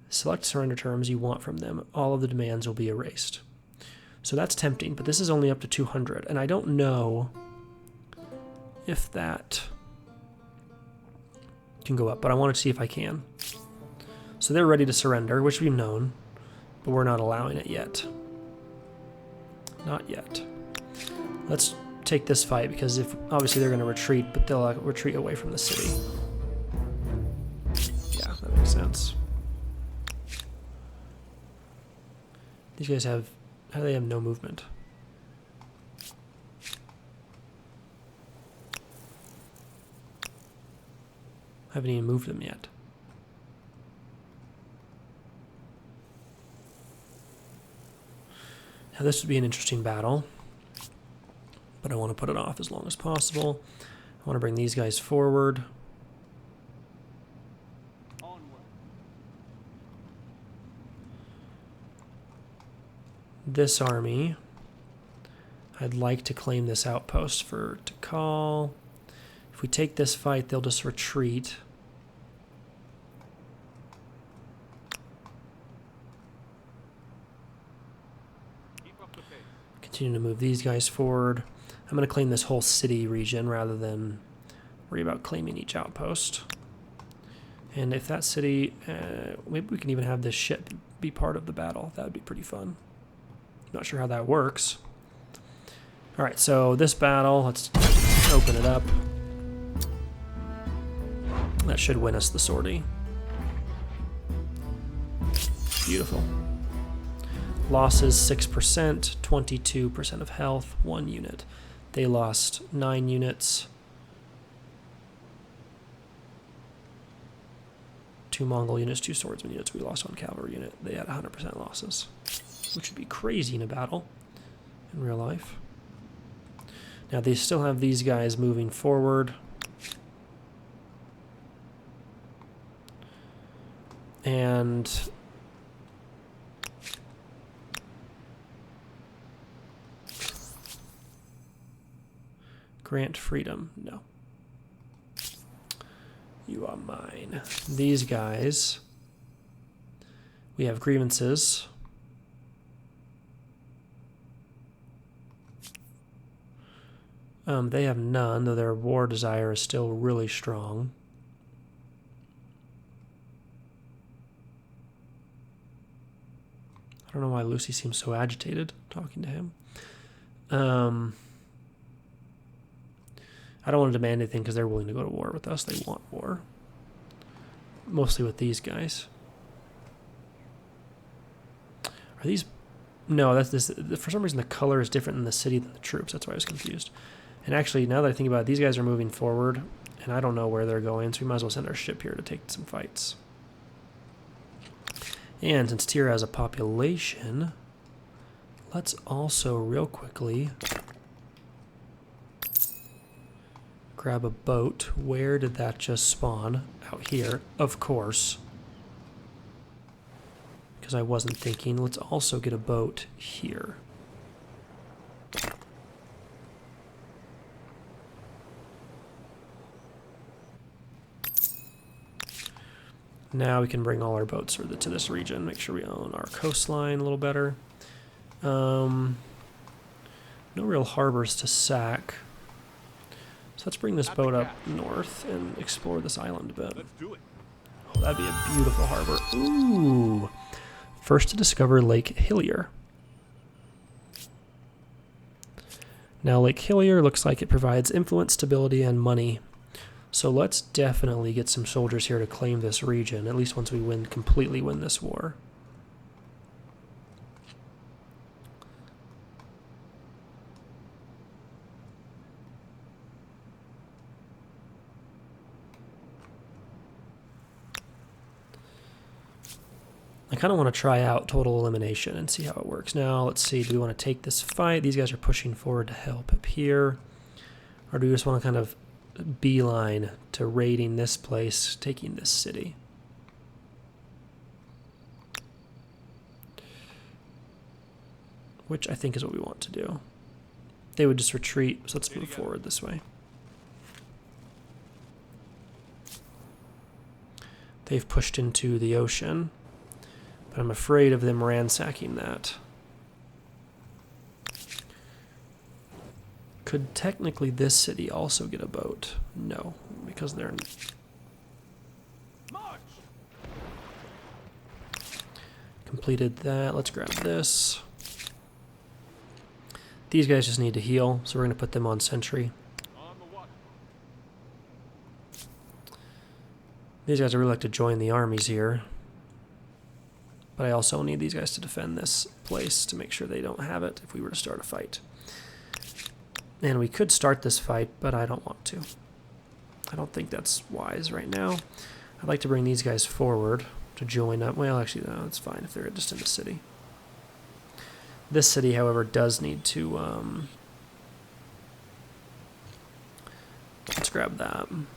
Select surrender terms you want from them. All of the demands will be erased. So that's tempting, but this is only up to 200. And I don't know if that can go up, but I want to see if I can. So they're ready to surrender, which we've known, but we're not allowing it yet. Not yet. Let's take this fight, because if obviously they're going to retreat, but they'll retreat away from the city. Yeah, that makes sense. These guys have... How do they have no movement? I haven't even moved them yet. Now this would be an interesting battle, but I want to put it off as long as possible. I want to bring these guys forward. Onward. This army, I'd like to claim this outpost for to call. If we take this fight, they'll just retreat. Keep up the pace. Continue to move these guys forward. I'm going to claim this whole city region rather than worry about claiming each outpost. And if that city, maybe we can even have this ship be part of the battle. That would be pretty fun. Not sure how that works. All right, so this battle, let's open it up. That should win us the sortie. Beautiful. Losses 6%, 22% of health, 1 unit. They lost 9 units. 2 Mongol units, 2 swordsman units. We lost 1 cavalry unit. They had 100% losses, which would be crazy in a battle in real life. Now they still have these guys moving forward. And grant freedom. No. You are mine. These guys, we have grievances. They have none, though their war desire is still really strong. I don't know why Lucy seems so agitated talking to him. I don't want to demand anything because they're willing to go to war with us. They want war. Mostly with these guys. Are these... No, that's this. For some reason the color is different in the city than the troops. That's why I was confused. And actually, now that I think about it, these guys are moving forward, and I don't know where they're going, so we might as well send our ship here to take some fights. And since Tyr has a population, let's also real quickly grab a boat. Where did that just spawn? Out here, of course. Because I wasn't thinking. Let's also get a boat here. Now we can bring all our boats to this region. Make sure we own our coastline a little better. No real harbors to sack. So let's bring this boat up north and explore this island a bit. Let's do it. Oh, that'd be a beautiful harbor. Ooh! First to discover Lake Hillier. Now Lake Hillier looks like it provides influence, stability, and money. So let's definitely get some soldiers here to claim this region, at least once we completely win this war. I kind of want to try out total elimination and see how it works. Now, let's see, do we want to take this fight? These guys are pushing forward to help up here. Or do we just want to kind of beeline to raiding this place, taking this city? Which I think is what we want to do. They would just retreat, so let's move forward this way. They've pushed into the ocean, but I'm afraid of them ransacking that. Could technically this city also get a boat? No, because they're... March. Completed that. Let's grab this. These guys just need to heal, so we're going to put them on sentry. On the watch. These guys would really like to join the armies here. But I also need these guys to defend this place to make sure they don't have it if we were to start a fight. And we could start this fight, but I don't want to. I don't think that's wise right now. I'd like to bring these guys forward to join up. Well, actually, no, it's fine if they're just in the city. This city, however, does need to... let's grab that. And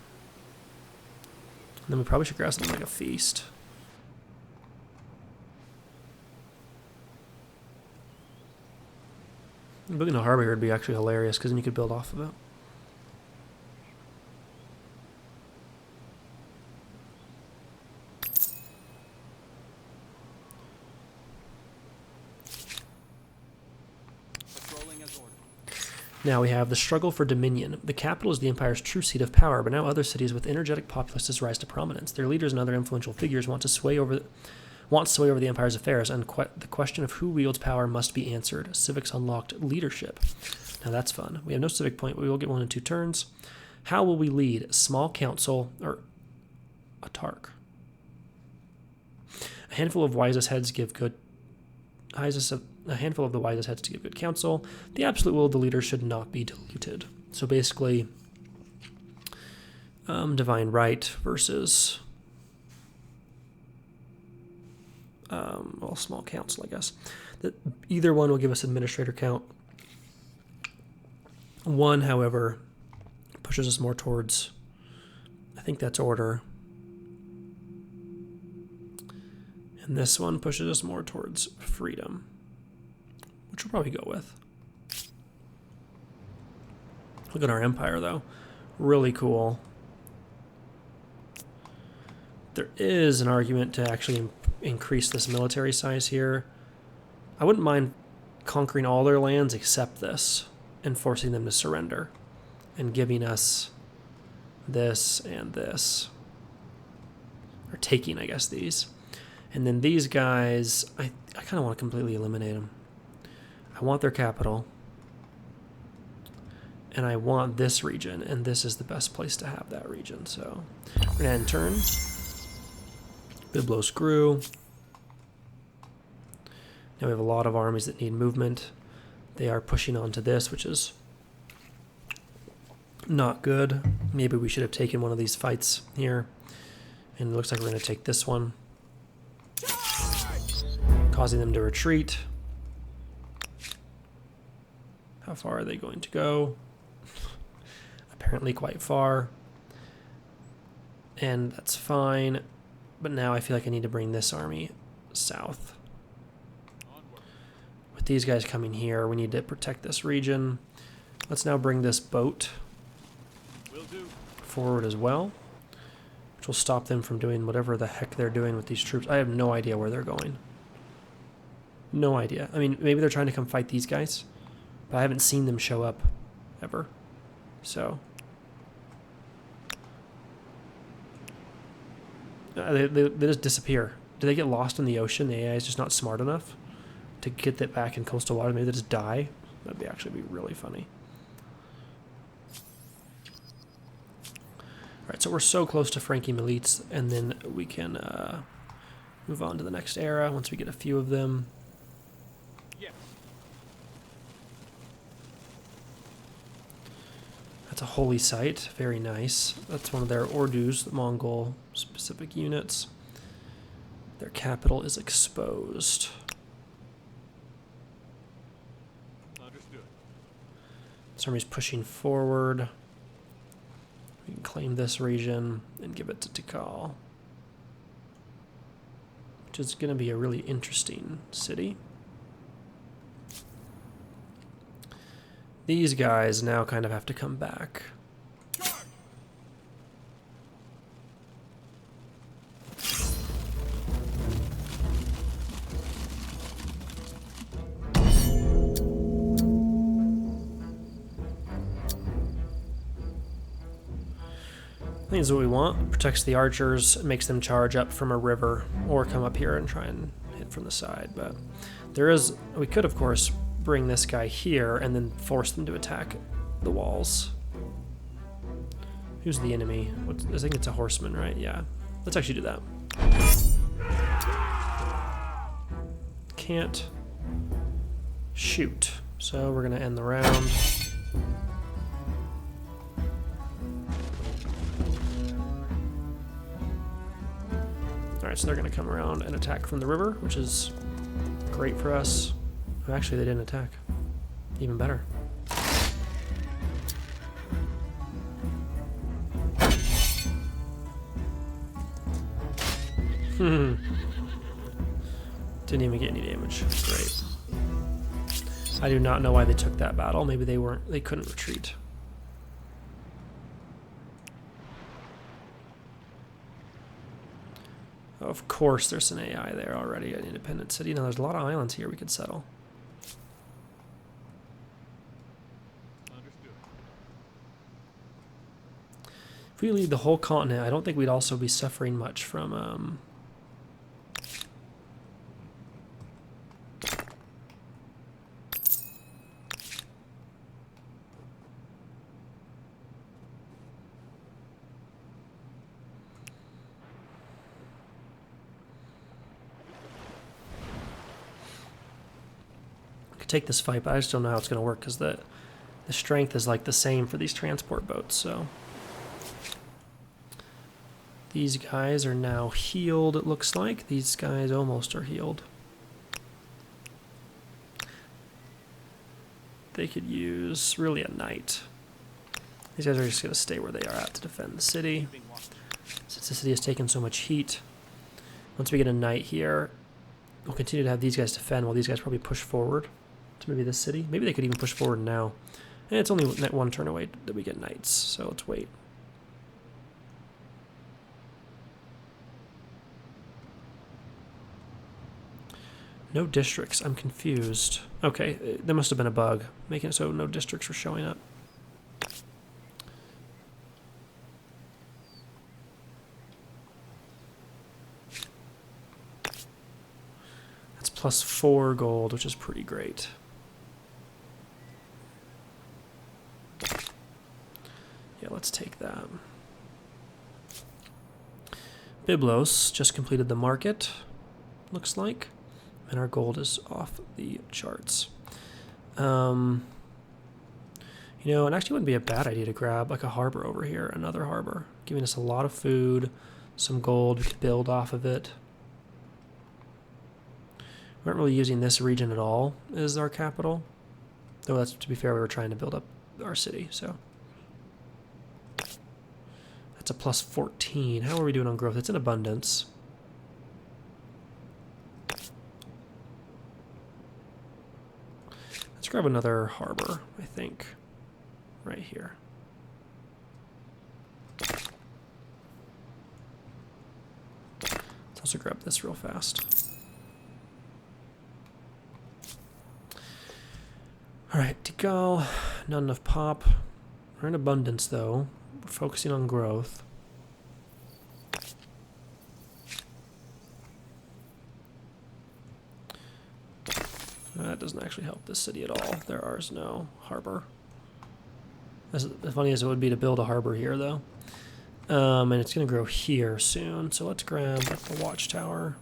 then we probably should grab something like a feast. Building a harbor here would be actually hilarious, because then you could build off of it. Patrolling as ordered. Now we have the struggle for dominion. The capital is the empire's true seat of power, but now other cities with energetic populaces rise to prominence. Their leaders and other influential figures want to sway over the empire's affairs, and the question of who wields power must be answered. Civics unlocked leadership. Now that's fun. We have no civic point. We will get 1 in 2 turns. How will we lead? Small council or a tark? A handful of wisest heads give good. A handful of the wisest heads to give good counsel. The absolute will of the leader should not be diluted. So basically, divine right versus. Well, small council, I guess. Either one will give us administrator count. One, however, pushes us more towards, I think that's order. And this one pushes us more towards freedom, which we'll probably go with. Look at our empire, though. Really cool. There is an argument to actually increase this military size here. I wouldn't mind conquering all their lands except this and forcing them to surrender and giving us this and this. Or taking, I guess, these. And then these guys, I kind of want to completely eliminate them. I want their capital. And I want this region, and this is the best place to have that region. So we're going to end turn. Biblo screw. Now we have a lot of armies that need movement. They are pushing onto this, which is not good. Maybe we should have taken one of these fights here. And it looks like we're going to take this one, causing them to retreat. How far are they going to go? Apparently quite far. And that's fine. But now I feel like I need to bring this army south. With these guys coming here, we need to protect this region. Let's now bring this boat forward as well, which will stop them from doing whatever the heck they're doing with these troops. I have no idea where they're going. No idea. I mean, maybe they're trying to come fight these guys, but I haven't seen them show up ever. So they just disappear. Do they get lost in the ocean? The AI is just not smart enough to get that back in coastal water. Maybe they just die. That'd be actually be really funny. All right, so we're so close to Frankie Milites, and then we can move on to the next era once we get a few of them. Yes. That's a holy site. Very nice. That's one of their Ordus, the Mongol specific units. Their capital is exposed. Understood. This army's pushing forward. We can claim this region and give it to Tikal, which is going to be a really interesting city. These guys now kind of have to come back. I think this is what we want. Protects the archers, makes them charge up from a river or come up here and try and hit from the side. But there is, we could of course bring this guy here and then force them to attack the walls. Who's the enemy? I think it's a horseman, right? Yeah. Let's actually do that. Can't shoot. So we're going to end the round. Alright, so they're going to come around and attack from the river, which is great for us. Oh, actually, they didn't attack. Even better. Didn't even get any damage. Great. I do not know why they took that battle. Maybe they couldn't retreat. Of course there's an AI there already, an independent city. Now there's a lot of islands here we could settle. Understood. If we leave the whole continent, I don't think we'd also be suffering much from take this fight, but I just don't know how it's going to work because the strength is like the same for these transport boats. So these guys are now healed, it looks like. These guys almost are healed. They could use really a knight. These guys are just going to stay where they are at to defend the city. Since the city has taken so much heat, once we get a knight here, we'll continue to have these guys defend while these guys probably push forward to maybe this city. Maybe they could even push forward now. And it's only one turn away that we get knights, so let's wait. No districts. I'm confused. Okay, there must have been a bug making it so no districts were showing up. That's +4 gold, which is pretty great. Yeah, let's take that. Byblos just completed the market, looks like. And our gold is off the charts. You know, it actually wouldn't be a bad idea to grab like a harbor over here, another harbor, giving us a lot of food, some gold, we could build off of it. We aren't really using this region at all as our capital. Though that's, to be fair, we were trying to build up our city, so. That's a +14. How are we doing on growth? It's in abundance. Let's grab another harbor, I think, right here. Let's also grab this real fast. All right, Tikal, not enough pop. We're in abundance though. We're focusing on growth. That doesn't actually help this city at all. There is no harbor. As funny as it would be to build a harbor here, though. And it's going to grow here soon. So let's grab the watchtower.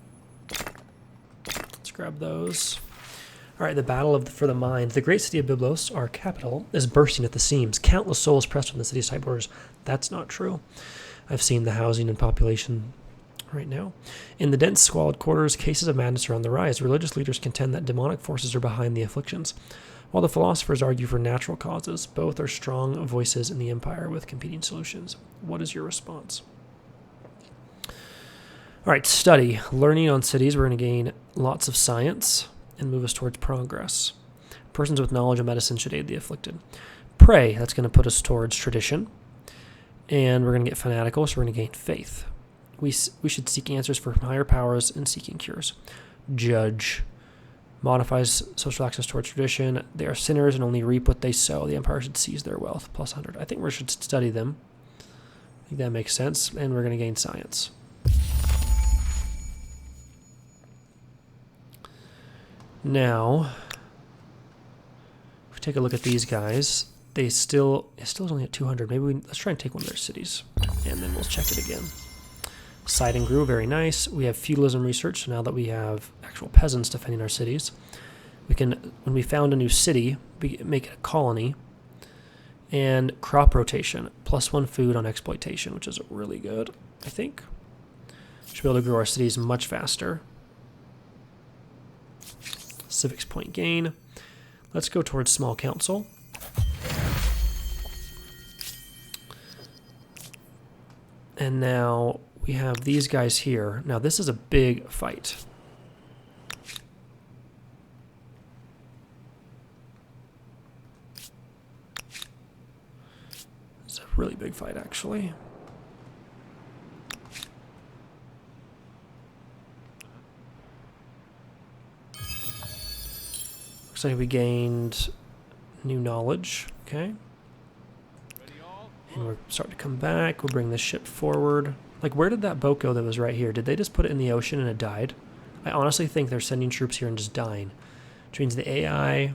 Let's grab those. All right, the battle for the mines. The great city of Byblos, our capital, is bursting at the seams. Countless souls pressed from the city's tight borders. That's not true. I've seen the housing and population right now. In the dense, squalid quarters, cases of madness are on the rise. Religious leaders contend that demonic forces are behind the afflictions, while the philosophers argue for natural causes. Both are strong voices in the empire with competing solutions. What is your response? All right, study. Learning on cities, we're going to gain lots of science and move us towards progress. Persons with knowledge of medicine should aid the afflicted. Pray, that's going to put us towards tradition. And we're going to get fanatical, so we're going to gain faith. We should seek answers from higher powers and seeking cures. Judge modifies social access towards tradition. They are sinners and only reap what they sow. The empire should seize their wealth. +100. I think we should study them. I think that makes sense. And we're going to gain science. Now, take a look at these guys. It's still only at 200. Maybe let's try and take one of their cities, and then we'll check it again. Side and grew, very nice. We have feudalism research, so now that we have actual peasants defending our cities, we can, when we found a new city, make it a colony. And crop rotation, +1 food on exploitation, which is really good, I think. Should be able to grow our cities much faster. Civics point gain. Let's go towards small council. And now we have these guys here. Now this is a big fight. It's a really big fight, actually. Looks like we gained new knowledge. Okay. And we're starting to come back. We'll bring this ship forward. Like, where did that boat go that was right here? Did they just put it in the ocean and it died? I honestly think they're sending troops here and just dying. Which means the AI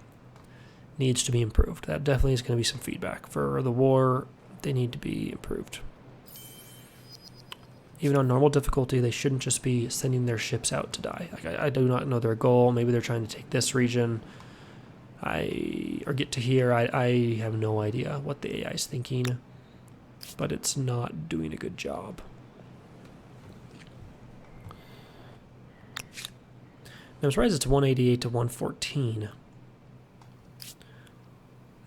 needs to be improved. That definitely is going to be some feedback. For the war, they need to be improved. Even on normal difficulty, they shouldn't just be sending their ships out to die. Like, I do not know their goal. Maybe they're trying to take this region. Or get to here. I have no idea what the AI is thinking. But it's not doing a good job. I'm surprised it's 188 to 114.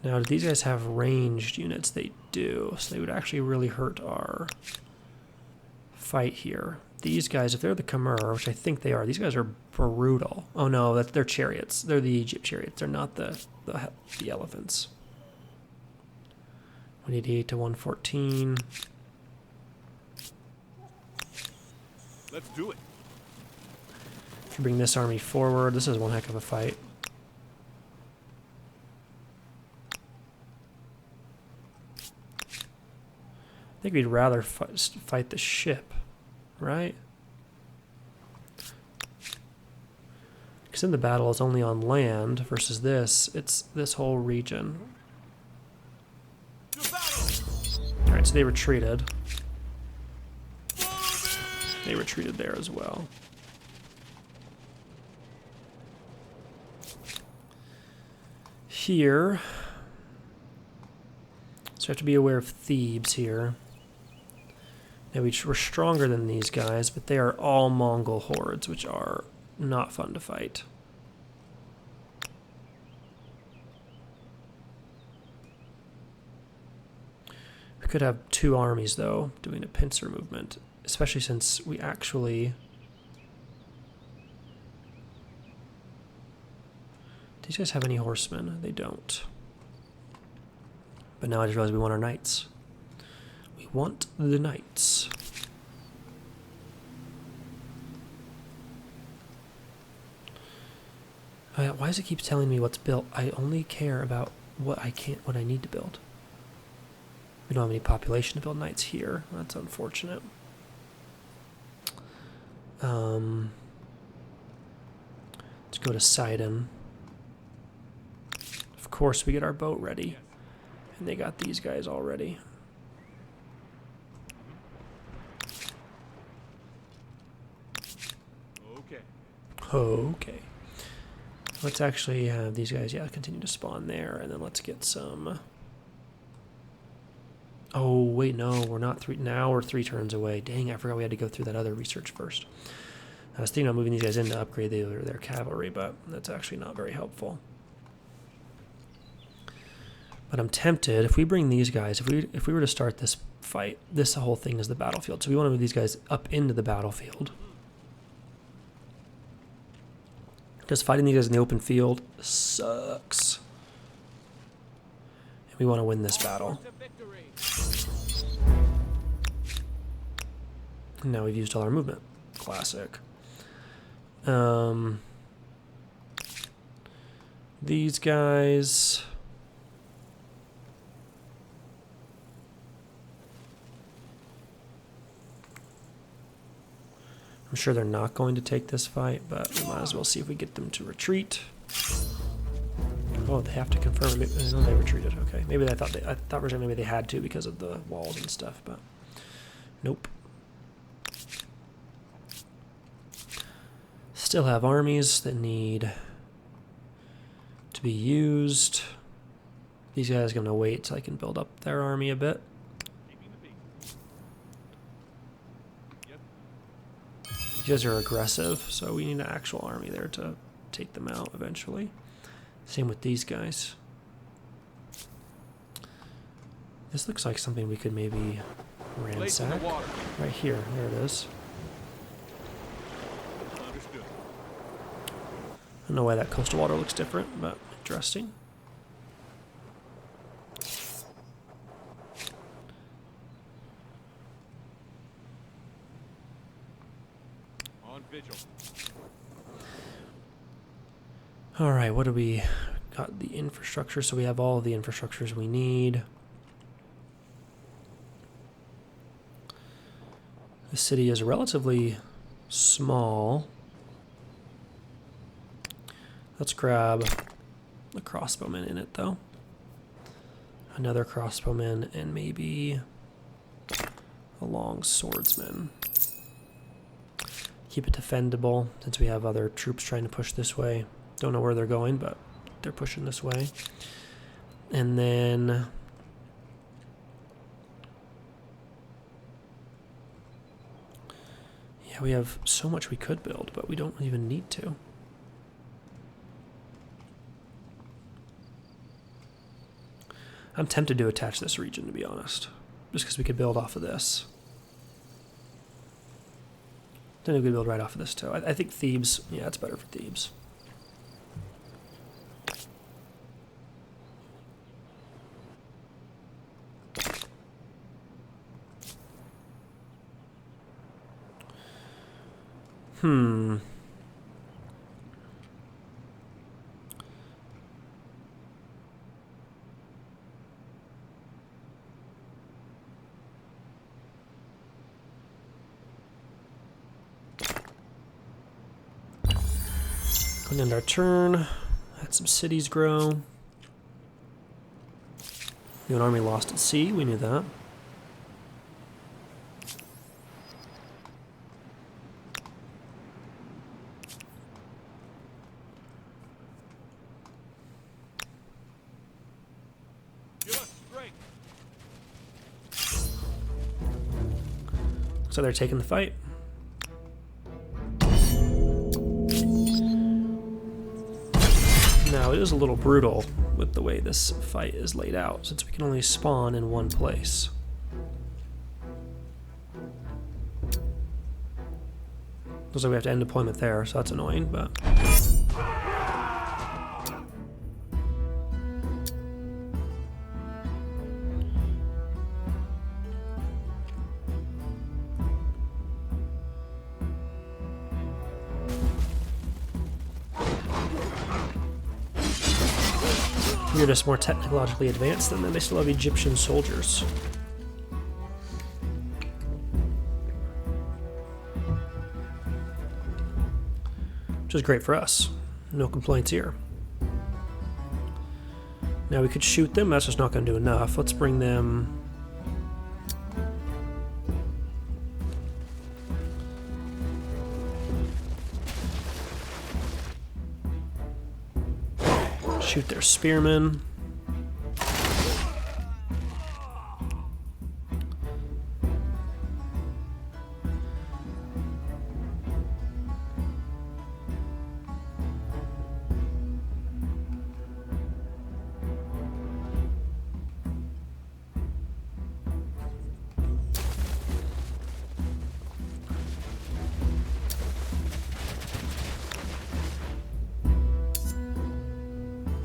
Now, do these guys have ranged units? They do. So they would actually really hurt our fight here. These guys, if they're the Khmer, which I think they are, these guys are brutal. Oh no, they're chariots. They're the Egypt chariots. They're not the elephants. 188 to 114. Let's do it. If you bring this army forward, this is one heck of a fight. I think we'd rather fight the ship, right? Because in the battle it's only on land versus this, it's this whole region. Alright, so they retreated. They retreated there as well. Here, so we have to be aware of Thebes here. Now we're stronger than these guys, but they are all Mongol hordes, which are not fun to fight. We could have two armies, though, doing a pincer movement, especially since we actually... Do these guys have any horsemen? They don't. But now I just realized we want our knights. We want the knights. Why does it keep telling me what's built? I only care about what I need to build. We don't have any population to build knights here. That's unfortunate. Let's go to Sidon. Of course, we get our boat ready. And they got these guys already. Okay. Let's actually have these guys, continue to spawn there. And then let's get some... Oh, wait, no, we're not three. Now we're 3 turns away. Dang, I forgot we had to go through that other research first. I was thinking about moving these guys in to upgrade their cavalry, but that's actually not very helpful. But I'm tempted, if we bring these guys, if we were to start this fight, this whole thing is the battlefield. So we want to move these guys up into the battlefield. Because fighting these guys in the open field sucks. And we want to win this battle. And now we've used all our movement. Classic. These guys... I'm sure they're not going to take this fight, but we might as well see if we get them to retreat. Oh, they have to confirm. Maybe, no, they retreated. Okay, maybe I thought originally maybe they had to because of the walls and stuff, but nope. Still have armies that need to be used. These guys are gonna wait so I can build up their army a bit. These guys are aggressive, so we need an actual army there to take them out eventually. Same with these guys. This looks like something we could maybe ransack. Right here, there it is. Understood. I don't know why that coastal water looks different, but interesting. On vigil. All right, what do we got? The infrastructure, so we have all the infrastructures we need. The city is relatively small. Let's grab a crossbowman in it, though. Another crossbowman and maybe a long swordsman. Keep it defendable since we have other troops trying to push this way. Don't know where they're going, but they're pushing this way. And then yeah, we have so much we could build, but we don't even need to. I'm tempted to attach this region, to be honest, just because we could build off of this. Then we could build right off of this too. I think Thebes, yeah, it's better for Thebes. Going end our turn. Had some cities grow. New an army lost at sea. We knew that. So they're taking the fight. Now, it is a little brutal with the way this fight is laid out, since we can only spawn in one place. Looks like we have to end deployment there, so that's annoying, but... You're just more technologically advanced than them. They still have Egyptian soldiers. Which is great for us. No complaints here. Now we could shoot them, that's just not going to do enough. Let's bring them... Shoot their spearmen.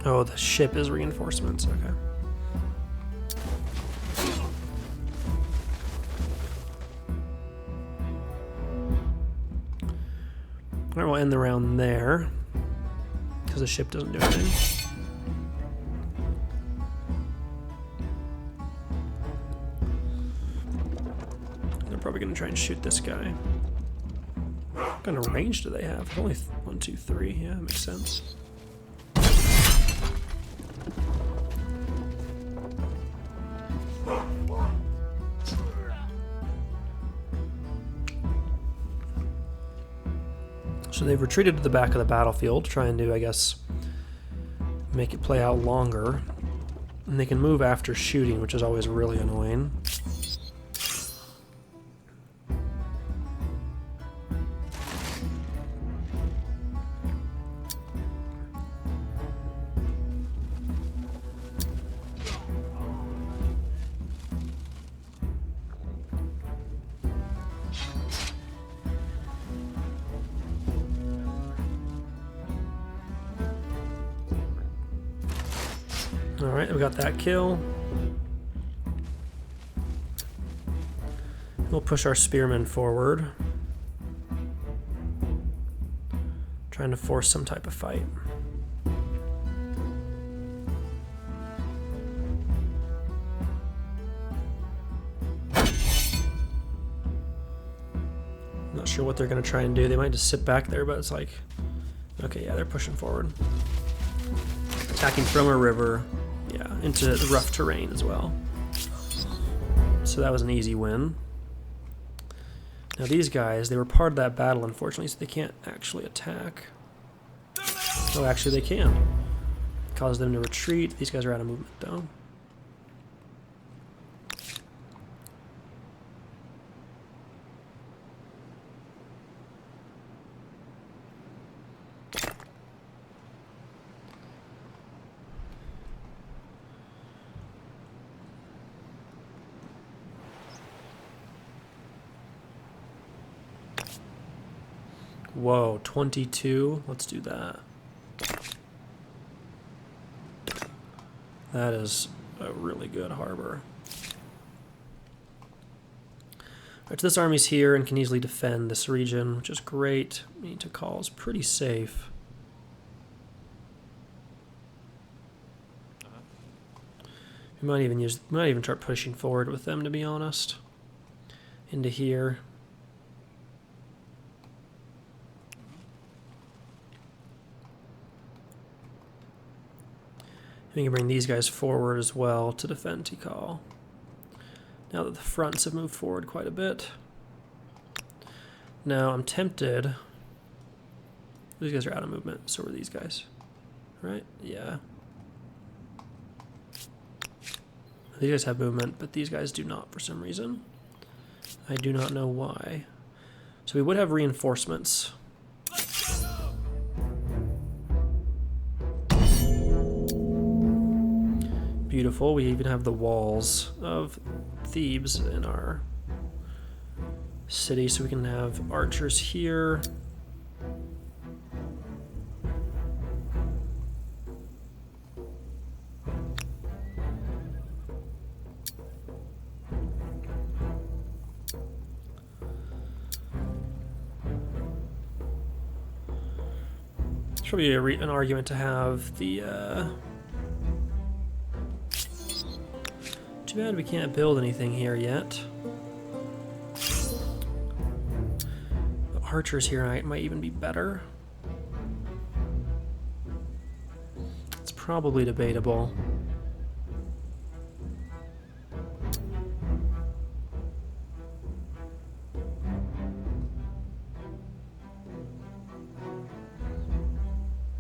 Oh, the ship is reinforcements, okay. Alright, we'll end the round there, because the ship doesn't do anything. They're probably going to try and shoot this guy. What kind of range do they have? Only 1, 2, 3, yeah, that makes sense. So they've retreated to the back of the battlefield, trying to, I guess, make it play out longer. And they can move after shooting, which is always really annoying. Alright, we got that kill. We'll push our spearmen forward. Trying to force some type of fight. Not sure what they're going to try and do. They might just sit back there, but it's like... Okay, yeah, they're pushing forward. Attacking from a river. Yeah, into the rough terrain as well. So that was an easy win. Now these guys, they were part of that battle, unfortunately, so they can't actually attack. Oh, actually they can. Cause them to retreat. These guys are out of movement, though. Whoa, 22? Let's do that. That is a really good harbor. Alright, so this army's here and can easily defend this region, which is great. We need to call is pretty safe. We might even start pushing forward with them, to be honest. Into here. We can bring these guys forward as well to defend Tikal. Now that the fronts have moved forward quite a bit. Now I'm tempted. These guys are out of movement, so are these guys. Right? Yeah. These guys have movement, but these guys do not for some reason. I do not know why. So we would have reinforcements. Beautiful. We even have the walls of Thebes in our city, so we can have archers here. It's probably an argument to have the too bad we can't build anything here yet. The archers here might even be better. It's probably debatable.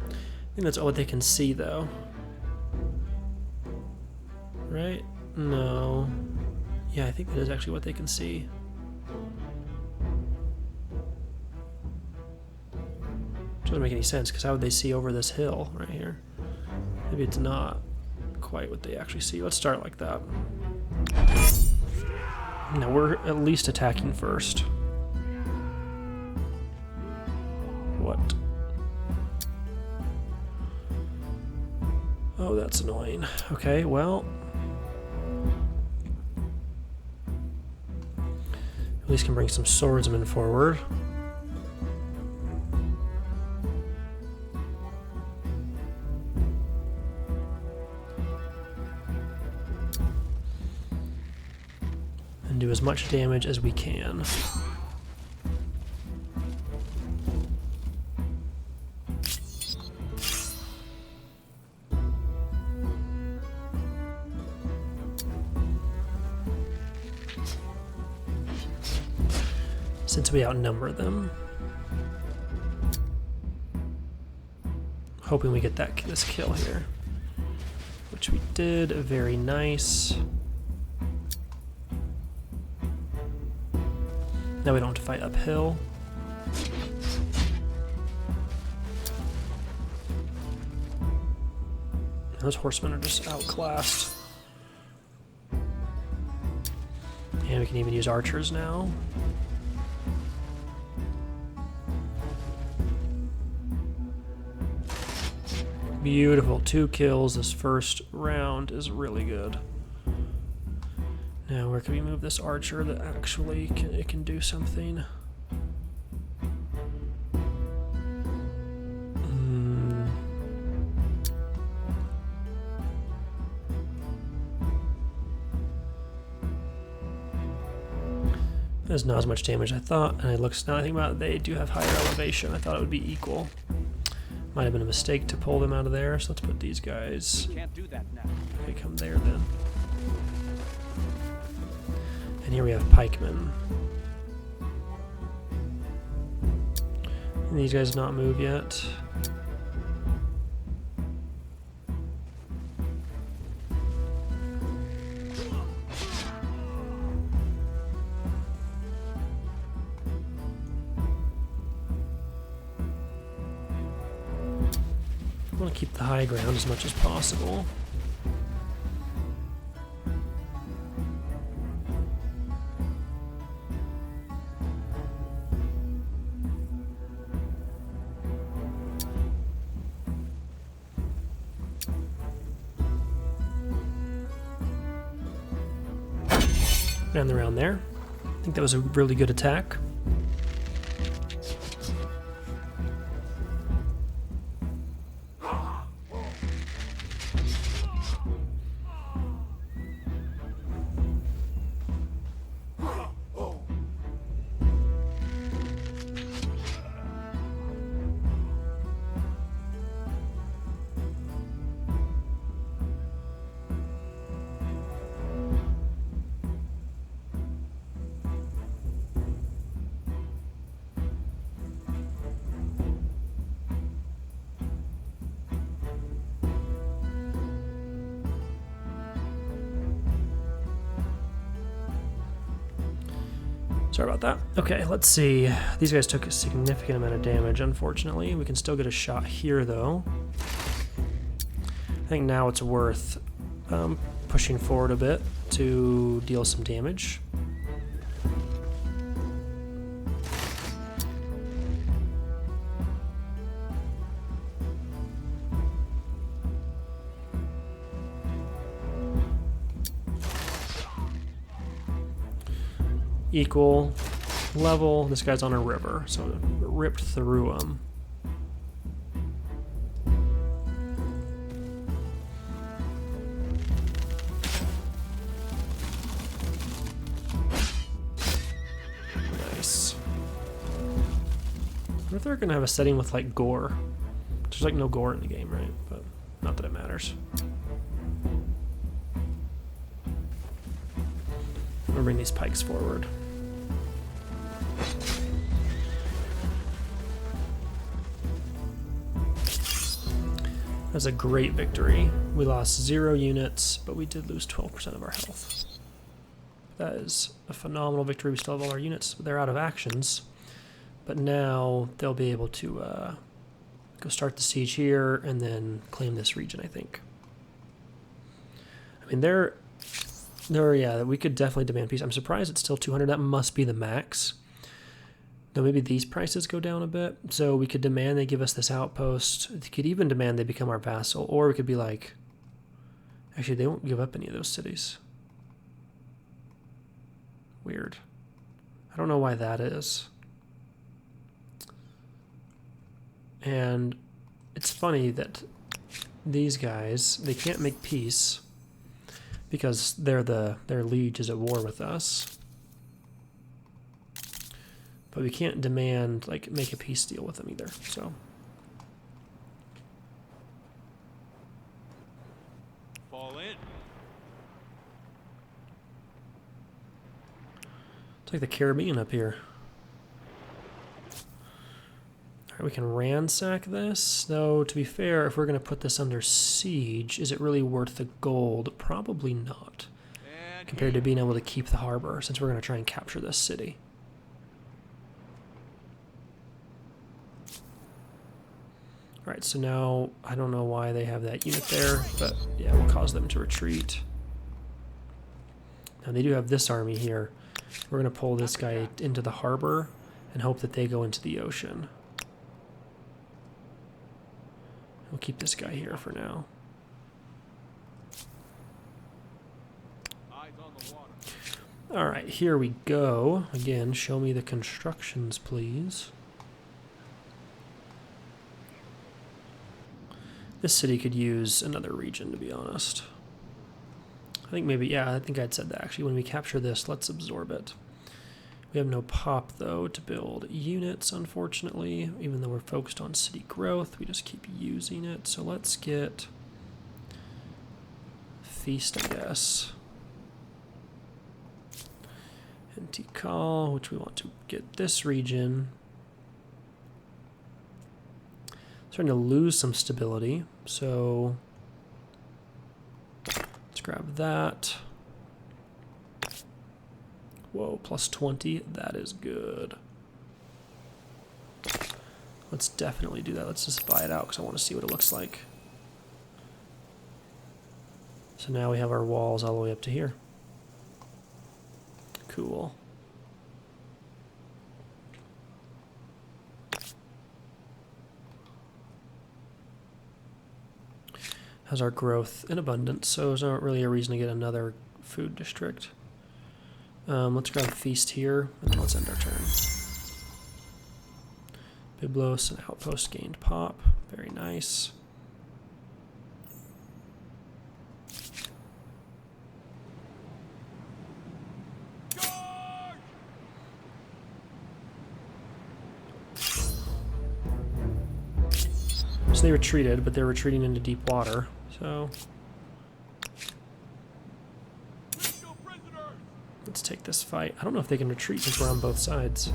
I think that's all they can see, though. Right? No. Yeah, I think that is actually what they can see. Doesn't make any sense, because how would they see over this hill right here? Maybe it's not quite what they actually see. Let's start like that. Now we're at least attacking first. What? Oh, that's annoying. Okay, well... At least can bring some swordsmen forward. And do as much damage as we can. Since we outnumber them. Hoping we get this kill here. Which we did, very nice. Now we don't have to fight uphill. Those horsemen are just outclassed. And we can even use archers now. Beautiful, 2 kills this first round is really good. Now where can we move this archer that actually can do something? There's not as much damage as I thought, and now that I think about it, they do have higher elevation. I thought it would be equal. Might have been a mistake to pull them out of there, so let's put these guys. Can't do that now. They come there then. And here we have pikemen. And these guys not move yet. I want to keep the high ground as much as possible. And around there. I think that was a really good attack. Sorry about that. Okay, let's see. These guys took a significant amount of damage, unfortunately. We can still get a shot here, though. I think now it's worth pushing forward a bit to deal some damage. Equal level. This guy's on a river, so it ripped through him. Nice. I wonder if they're gonna have a setting with like gore. There's like no gore in the game, right? But not that it matters. I'm gonna bring these pikes forward. That's a great victory. We lost 0 units, but we did lose 12% of our health. That is a phenomenal victory. We still have all our units. They're out of actions, but now they'll be able to go start the siege here and then claim this region, I think. I mean, yeah, we could definitely demand peace. I'm surprised it's still 200. That must be the max. Now maybe these prices go down a bit. So we could demand they give us this outpost. We could even demand they become our vassal. Or we could be like, actually, they won't give up any of those cities. Weird. I don't know why that is. And it's funny that these guys, they can't make peace because their liege is at war with us. But we can't demand, like, make a peace deal with them either, so. Fall in. It's like the Caribbean up here. Alright, we can ransack this. Though, to be fair, if we're going to put this under siege, is it really worth the gold? Probably not. And Compared to being able to keep the harbor, since we're going to try and capture this city. Alright, so now, I don't know why they have that unit there, but yeah, we'll cause them to retreat. Now they do have this army here. We're going to pull this guy into the harbor and hope that they go into the ocean. We'll keep this guy here for now. eyes on the water. Alright, here we go. Again, show me the constructions, please. This city could use another region, to be honest. I think maybe, yeah, I think I'd said that actually. When we capture this, let's absorb it. We have no pop, though, to build units, unfortunately. Even though we're focused on city growth, we just keep using it. So let's get Feast, I guess. And Tikal, which we want to get this region. Starting to lose some stability, so let's grab that. Whoa, plus 20, that is good. Let's definitely do that. Let's just buy it out because I want to see what it looks like. So now we have our walls all the way up to here. Cool. Has our growth in abundance, so there's not really a reason to get another food district. Let's grab Feast here, and then let's end our turn. Byblos, an outpost gained pop. Very nice. So they retreated, but they're retreating into deep water, so let's take this fight. I don't know if they can retreat since we're on both sides.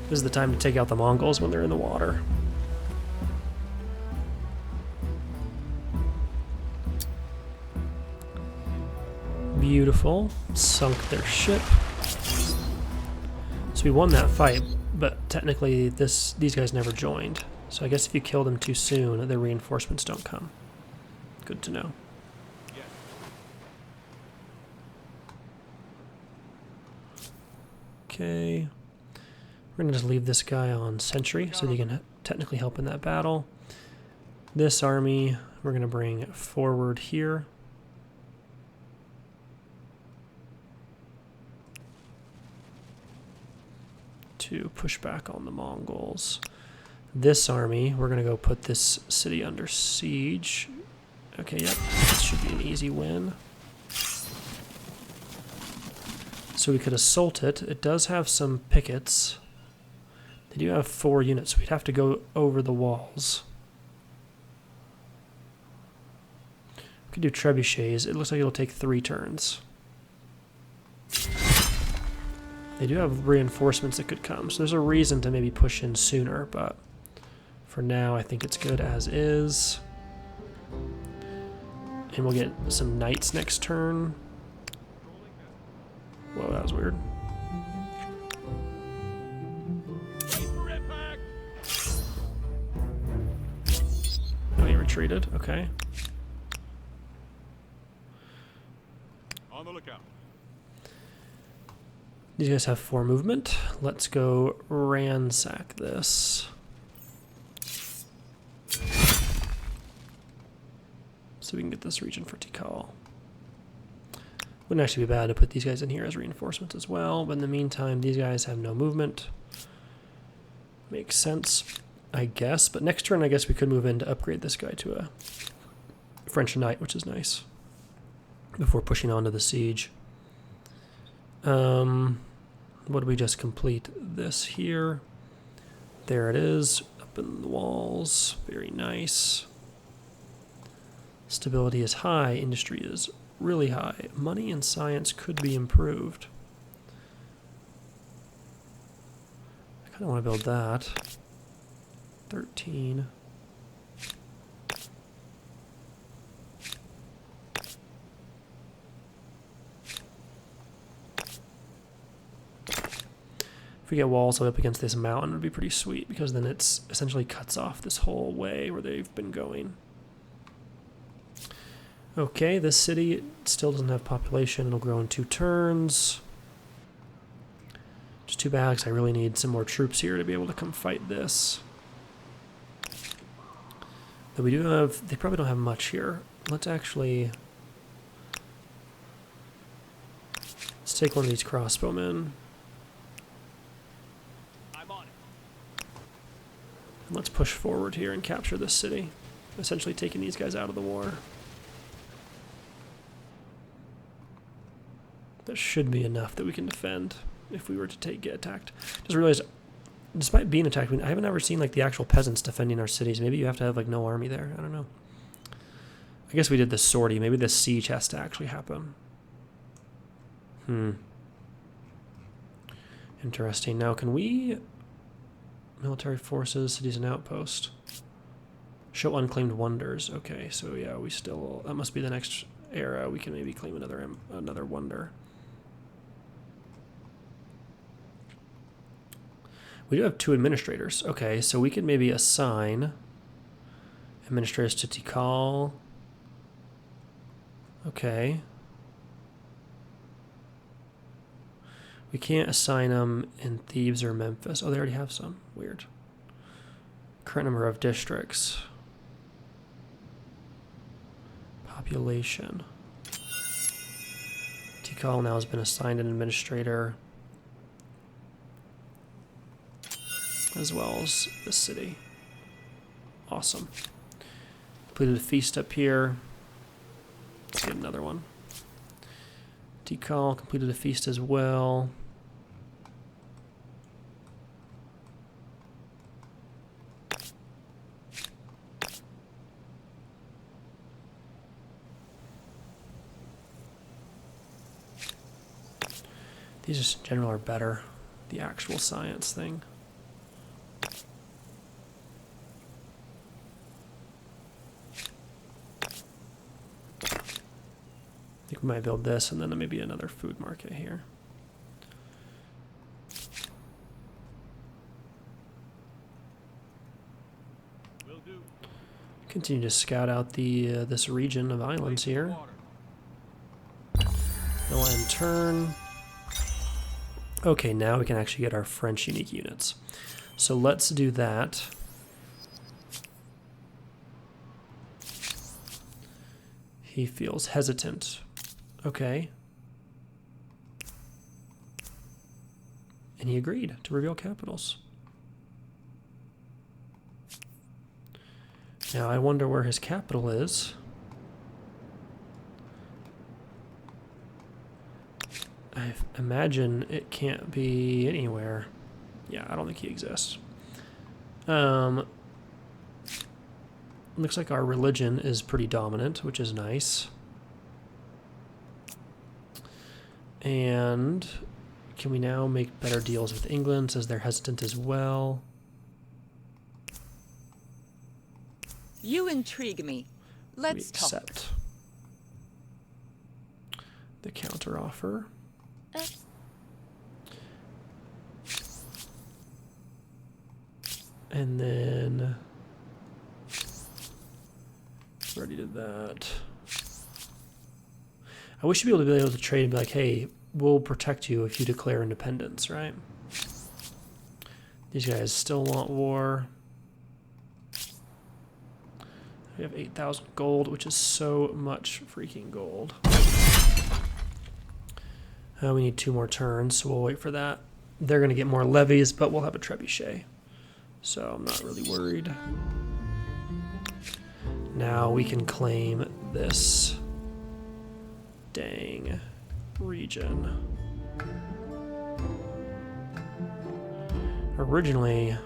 This is the time to take out the Mongols when they're in the water. Beautiful. Sunk their ship. So we won that fight, but technically these guys never joined. So I guess if you kill them too soon, the reinforcements don't come. Good to know. Yes. Okay. We're going to just leave this guy on sentry so he can technically help in that battle. This army, we're going to bring forward here. To push back on the Mongols. This army, we're going to go put this city under siege. Okay, yep, this should be an easy win. So we could assault it. It does have some pickets. They do have 4 units, so we'd have to go over the walls. We could do trebuchets. It looks like it'll take 3 turns. They do have reinforcements that could come, so there's a reason to maybe push in sooner, but for now I think it's good as is. And we'll get some knights next turn. Whoa, that was weird. Oh, he retreated, okay. On the lookout. These guys have 4 movement. Let's go ransack this. So we can get this region for Tikal. Wouldn't actually be bad to put these guys in here as reinforcements as well, but in the meantime, these guys have no movement. Makes sense, I guess. But next turn, I guess we could move in to upgrade this guy to a French knight, which is nice, before pushing on to the siege. What did we just complete? This here. There it is, up in the walls. Very nice. Stability is high. Industry is really high. Money and science could be improved. I kind of want to build that. 13. If we get walls up against this mountain, it would be pretty sweet, because then it's essentially cuts off this whole way where they've been going. Okay, this city still doesn't have population. It'll grow in 2 turns. Just too bad, because I really need some more troops here to be able to come fight this. But we do have, they probably don't have much here. Let's take one of these crossbowmen. I'm on it. And let's push forward here and capture this city. Essentially taking these guys out of the war. That should be enough that we can defend if we were to get attacked. Just realized, despite being attacked, I haven't ever seen like the actual peasants defending our cities. Maybe you have to have like no army there. I don't know. I guess we did the sortie. Maybe the siege has to actually happen. Interesting. Now, can we... Military forces, cities and outpost. Show unclaimed wonders. Okay, so yeah, we still... That must be the next era. We can maybe claim another wonder. We do have 2 administrators. Okay, so we could maybe assign administrators to Tikal. Okay. We can't assign them in Thebes or Memphis. Oh, they already have some. Weird. Current number of districts. Population. Tikal now has been assigned an administrator, as well as the city. Awesome. Completed a feast up here. Let's get another one. Tikal completed a feast as well. These just in general are better. The actual science thing. I think we might build this and then maybe another food market here. Will do. Continue to scout out the this region of islands here. No end turn. Okay, now we can actually get our French unique units. So let's do that. He feels hesitant. Okay. And he agreed to reveal capitals. Now I wonder where his capital is. I imagine it can't be anywhere. Yeah, I don't think he exists. Looks like our religion is pretty dominant, which is nice. And can we now make better deals with England, says they're hesitant as well. You intrigue me. Let's talk. Accept the counteroffer. And then already did that. I wish you'd be able to trade and be like, hey, we'll protect you if you declare independence, right? These guys still want war. We have 8,000 gold, which is so much freaking gold. We need 2 more turns, so we'll wait for that. They're going to get more levies, but we'll have a trebuchet. So I'm not really worried. Now we can claim this dang region. Originally,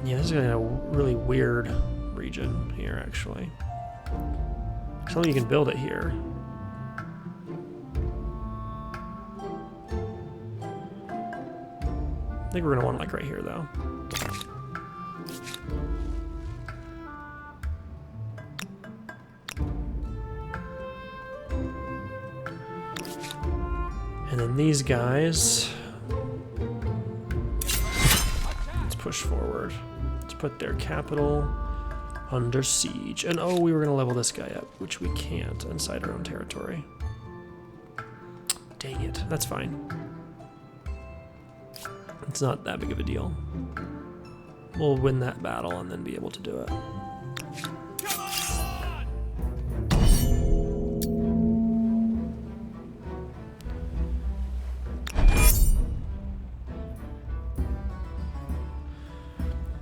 Yeah, this is a really weird region here, actually. So you can build it here. I think we're gonna want it like right here, though. And then these guys, let's push forward. Let's put their capital under siege. And oh, we were gonna level this guy up, which we can't inside our own territory. Dang it, that's fine. It's not that big of a deal. We'll win that battle and then be able to do it.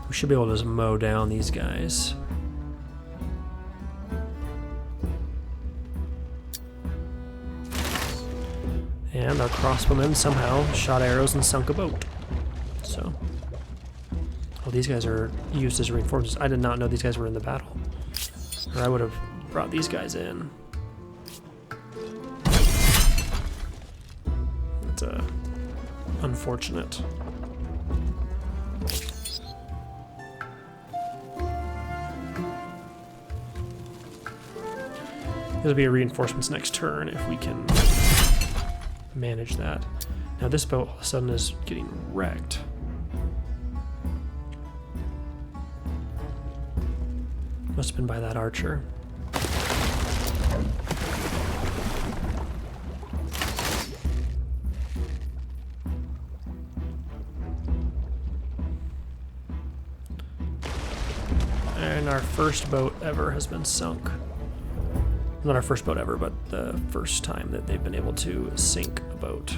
We should be able to just mow down these guys. And our crossbowmen somehow shot arrows and sunk a boat. So, well, these guys are used as reinforcements. I did not know these guys were in the battle, or I would have brought these guys in. That's unfortunate. There'll be a reinforcements next turn if we can manage that. Now this boat all of a sudden is getting wrecked. Must have been by that archer. And our first boat ever has been sunk. Not our first boat ever, but the first time that they've been able to sink a boat.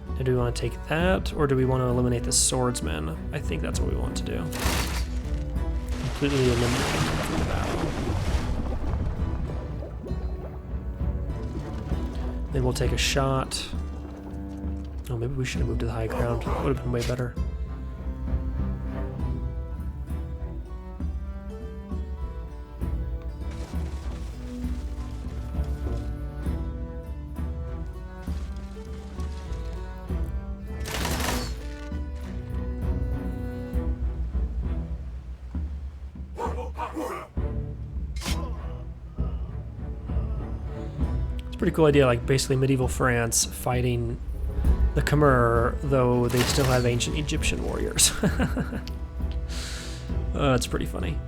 Now, do we want to take that, or do we want to eliminate the swordsman? I think that's what we want to do. Completely eliminate them from the battle. Then we'll take a shot. Oh, maybe we should have moved to the high ground. That would have been way better. Pretty cool idea, like basically medieval France fighting the Khmer, though they still have ancient Egyptian warriors. It's pretty funny.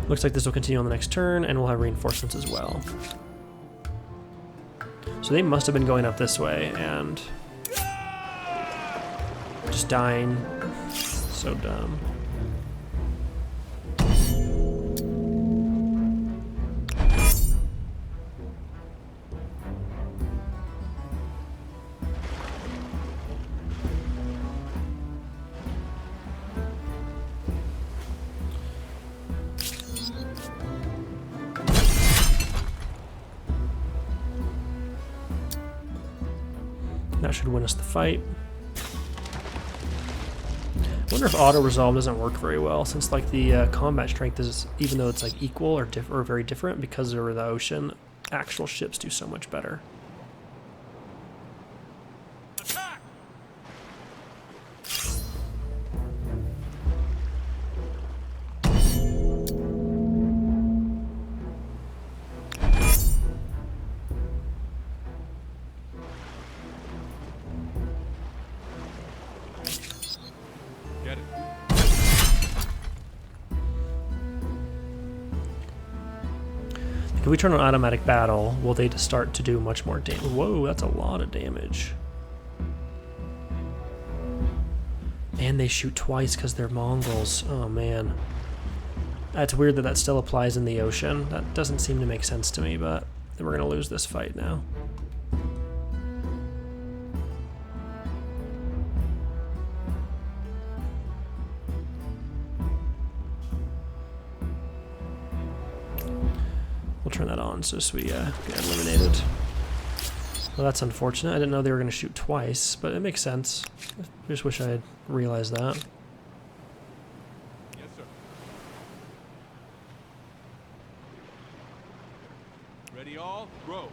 Looks like this will continue on the next turn, and we'll have reinforcements as well. So they must have been going up this way and just dying. So dumb. That should win us the fight. I wonder if auto-resolve doesn't work very well, since like the combat strength is, even though it's like equal or very different, because over the ocean, actual ships do so much better. Attack! Get it. If we turn on automatic battle, will they just start to do much more damage? Whoa, that's a lot of damage. And they shoot twice because they're Mongols. Oh man. That's weird that that still applies in the ocean. That doesn't seem to make sense to me, but then we're going to lose this fight now. We'll turn that on so we get eliminated. Well, that's unfortunate. I didn't know they were going to shoot twice, but it makes sense. I just wish I had realized that. Yes, sir. Ready all, row.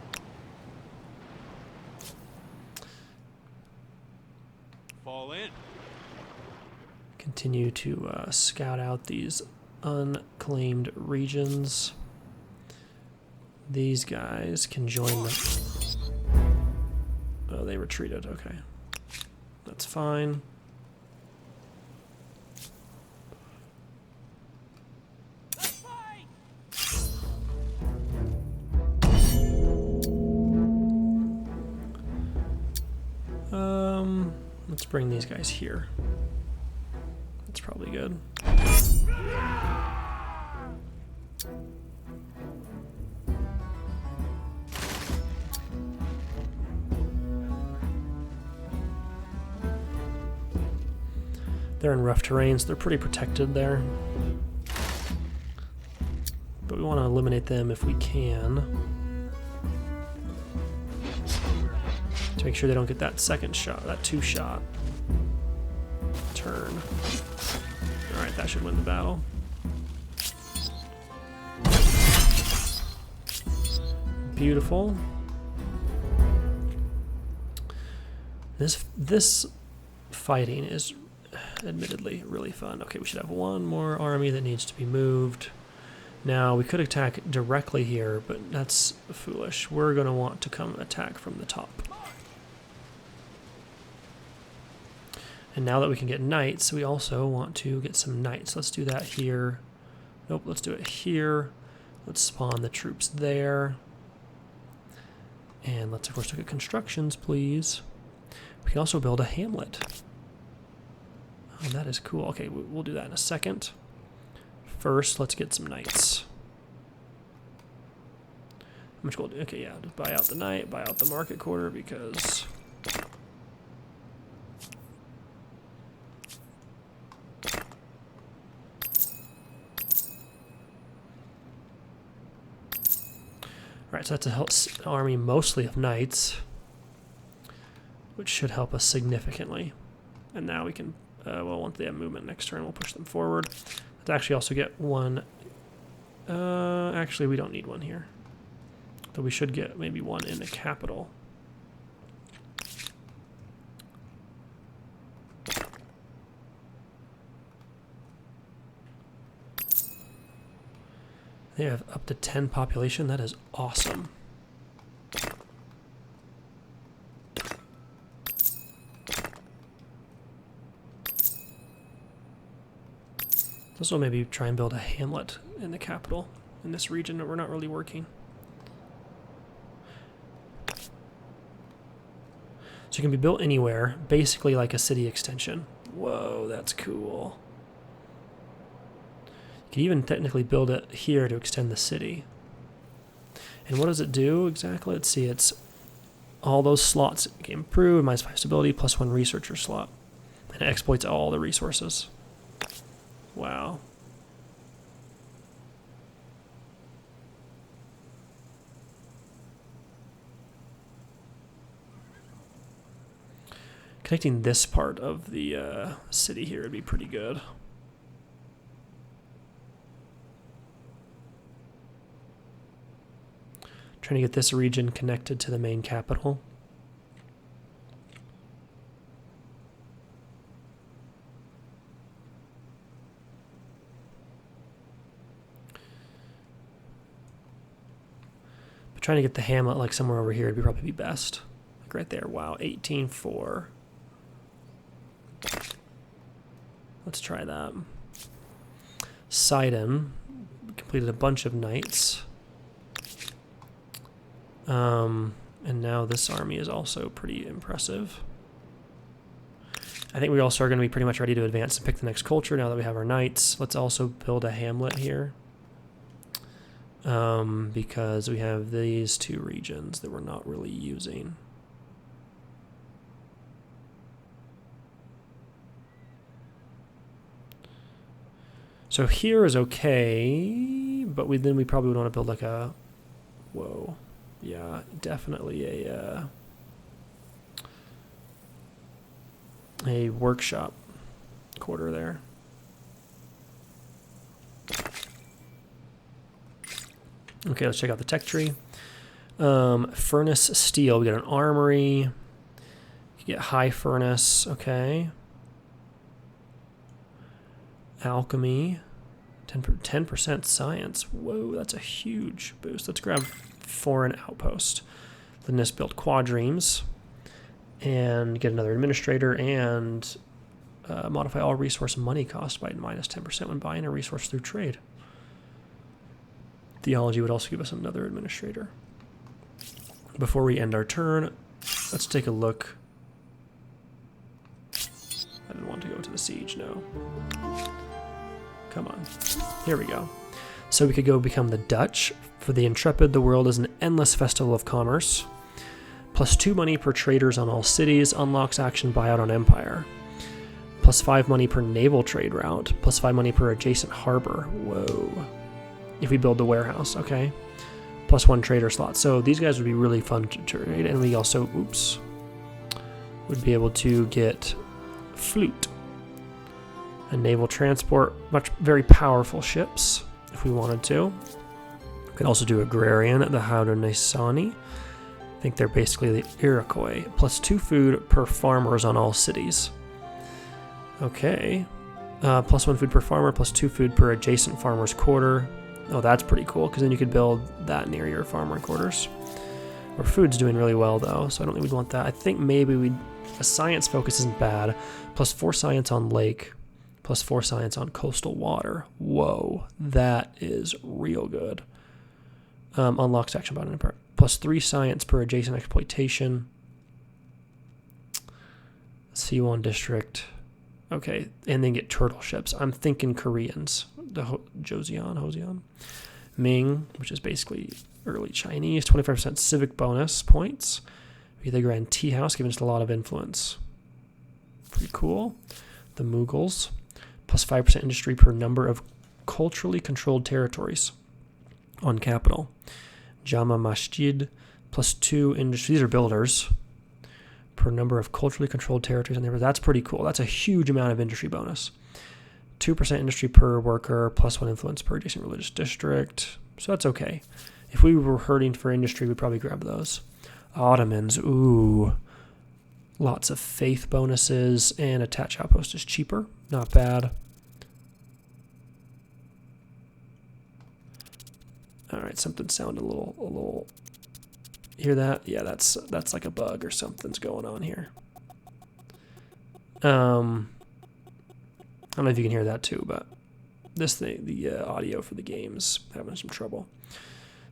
Fall in. Continue to scout out these unclaimed regions. These guys can join the... Oh, they retreated. Okay. That's fine. Let's bring these guys here. That's probably good. They're in rough terrains. They're pretty protected there. But we want to eliminate them if we can. To make sure they don't get that second shot, that two-shot turn. Alright, that should win the battle. Beautiful. This fighting is admittedly really fun. Okay, we should have one more army that needs to be moved. Now, we could attack directly here, but that's foolish. We're going to want to come attack from the top. And now that we can get knights, we also want to get some knights. Let's do that here. Nope, let's do it here. Let's spawn the troops there. And let's, of course, look at constructions, please. We can also build a hamlet. Oh, that is cool. Okay, we'll do that in a second. First, let's get some knights. How much gold? Okay, yeah, just buy out the knight, buy out the market quarter because... Alright, so that's an army mostly of knights, which should help us significantly. And now we can, well, once they have movement next turn, we'll push them forward. Let's actually also get one. Actually, we don't need one here. Though we should get maybe one in the capital. They have up to 10 population. That is awesome. Also, maybe try and build a hamlet in the capital in this region that we're not really working. So it can be built anywhere, basically like a city extension. Whoa, that's cool. You can even technically build it here to extend the city. And what does it do exactly? Let's see, it's all those slots improve, minus 5 stability, plus 1 researcher slot. And it exploits all the resources. Wow. Connecting this part of the city here would be pretty good. Trying to get this region connected to the main capital. But trying to get the hamlet like somewhere over here would probably be best. Like right there. Wow, 18-4. Let's try that. Sidon completed a bunch of knights. And now this army is also pretty impressive. I think we also are going to be pretty much ready to advance and pick the next culture now that we have our knights. Let's also build a hamlet here. Because we have these two regions that we're not really using. So here is okay, but then we probably would want to build like a Whoa. Yeah, definitely a workshop quarter there. Okay, let's check out the tech tree. Furnace steel. We got an armory. You get high furnace. Okay. Alchemy. 10% science. Whoa, that's a huge boost. Let's grab foreign outpost. Then this build quadremes. And get another administrator and modify all resource money cost by minus 10% when buying a resource through trade. Theology would also give us another administrator. Before we end our turn, let's take a look. I didn't want to go to the siege, no. Come on. Here we go. So we could go become the Dutch. For the intrepid, the world is an endless festival of commerce. Plus 2 money per traders on all cities, unlocks action buyout on empire. Plus 5 money per naval trade route. Plus 5 money per adjacent harbor. Whoa. If we build the warehouse, okay. Plus 1 trader slot. So these guys would be really fun to trade. And we also, would be able to get flute. And naval transport, very powerful ships, if we wanted to. We could also do agrarian at the Haudenosaunee. I think they're basically the Iroquois. Plus 2 food per farmers on all cities. Okay. Plus 1 food per farmer, plus 2 food per adjacent farmer's quarter. Oh, that's pretty cool, because then you could build that near your farmer quarters. Our food's doing really well, though, so I don't think we'd want that. I think maybe a science focus isn't bad. Plus 4 science on lake. Plus 4 science on coastal water. Whoa, that is real good. Unlocks action button. Plus 3 science per adjacent exploitation. C1 district. Okay, and then get turtle ships. I'm thinking Koreans. The Joseon. Ming, which is basically early Chinese. 25% civic bonus points. We get the Grand Tea House, giving us a lot of influence. Pretty cool. The Mughals. Plus 5% industry per number of culturally controlled territories on capital. Jama Masjid, plus 2 industry. These are builders per number of culturally controlled territories on there. That's pretty cool. That's a huge amount of industry bonus. 2% industry per worker, plus 1 influence per adjacent religious district. So that's okay. If we were hurting for industry, we'd probably grab those. Ottomans, ooh. Lots of faith bonuses, and attach outpost is cheaper. Not bad. All right, something sounded a little. Hear that? Yeah, that's like a bug or something's going on here. I don't know if you can hear that too, but this thing, the audio for the game's having some trouble.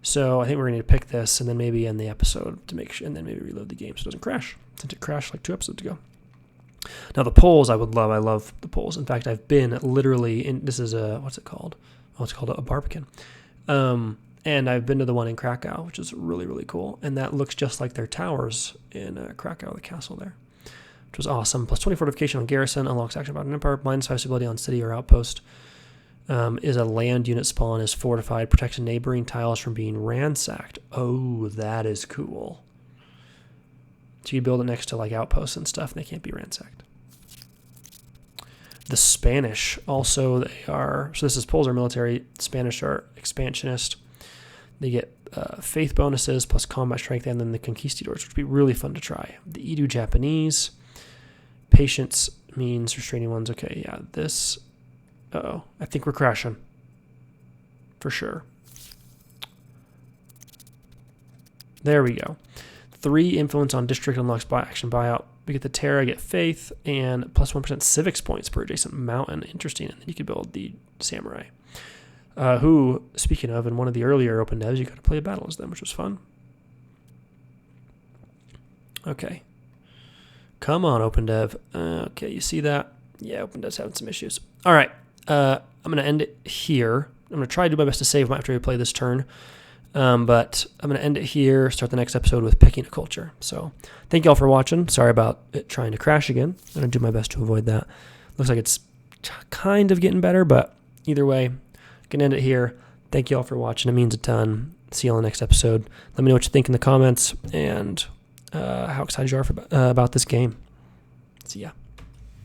So I think we're going to pick this and then maybe end the episode to make sure, and then maybe reload the game so it doesn't crash, since it crashed like 2 episodes ago. Now the polls I would love. I love the polls. In fact, I've been literally in. This is a what's it called? Oh, it's called a Barbican. And I've been to the one in Krakow, which is really, really cool. And that looks just like their towers in Krakow, the castle there, which was awesome. Plus 20 fortification on garrison, unlocks action about an empire, minus 5 stability on city or outpost. Is a land unit spawn, is fortified, protects neighboring tiles from being ransacked. Oh, that is cool. So you build it next to like outposts and stuff, and they can't be ransacked. The Spanish also, they are, so this is Poles are military, Spanish are expansionist. They get faith bonuses plus combat strength, and then the conquistadors, which would be really fun to try. The Edo Japanese, patience means restraining ones. Okay, yeah, this, uh-oh, I think we're crashing. For sure. There we go. 3 influence on district unlocks by action buyout. We get the Terra, get faith, and plus 1% civics points per adjacent mountain. Interesting. And then you can build the samurai. Who, speaking of, in one of the earlier open devs, you got to play a battle as them, which was fun. Okay. Come on, OpenDev. Okay, you see that? Yeah, OpenDev's having some issues. All right. I'm going to end it here. I'm going to try to do my best to save after we play this turn. But I'm going to end it here, start the next episode with picking a culture. So thank you all for watching. Sorry about it trying to crash again. I'm going to do my best to avoid that. Looks like it's kind of getting better, but either way, I can end it here. Thank you all for watching. It means a ton. See you on the next episode. Let me know what you think in the comments and how excited you are about this game. See ya.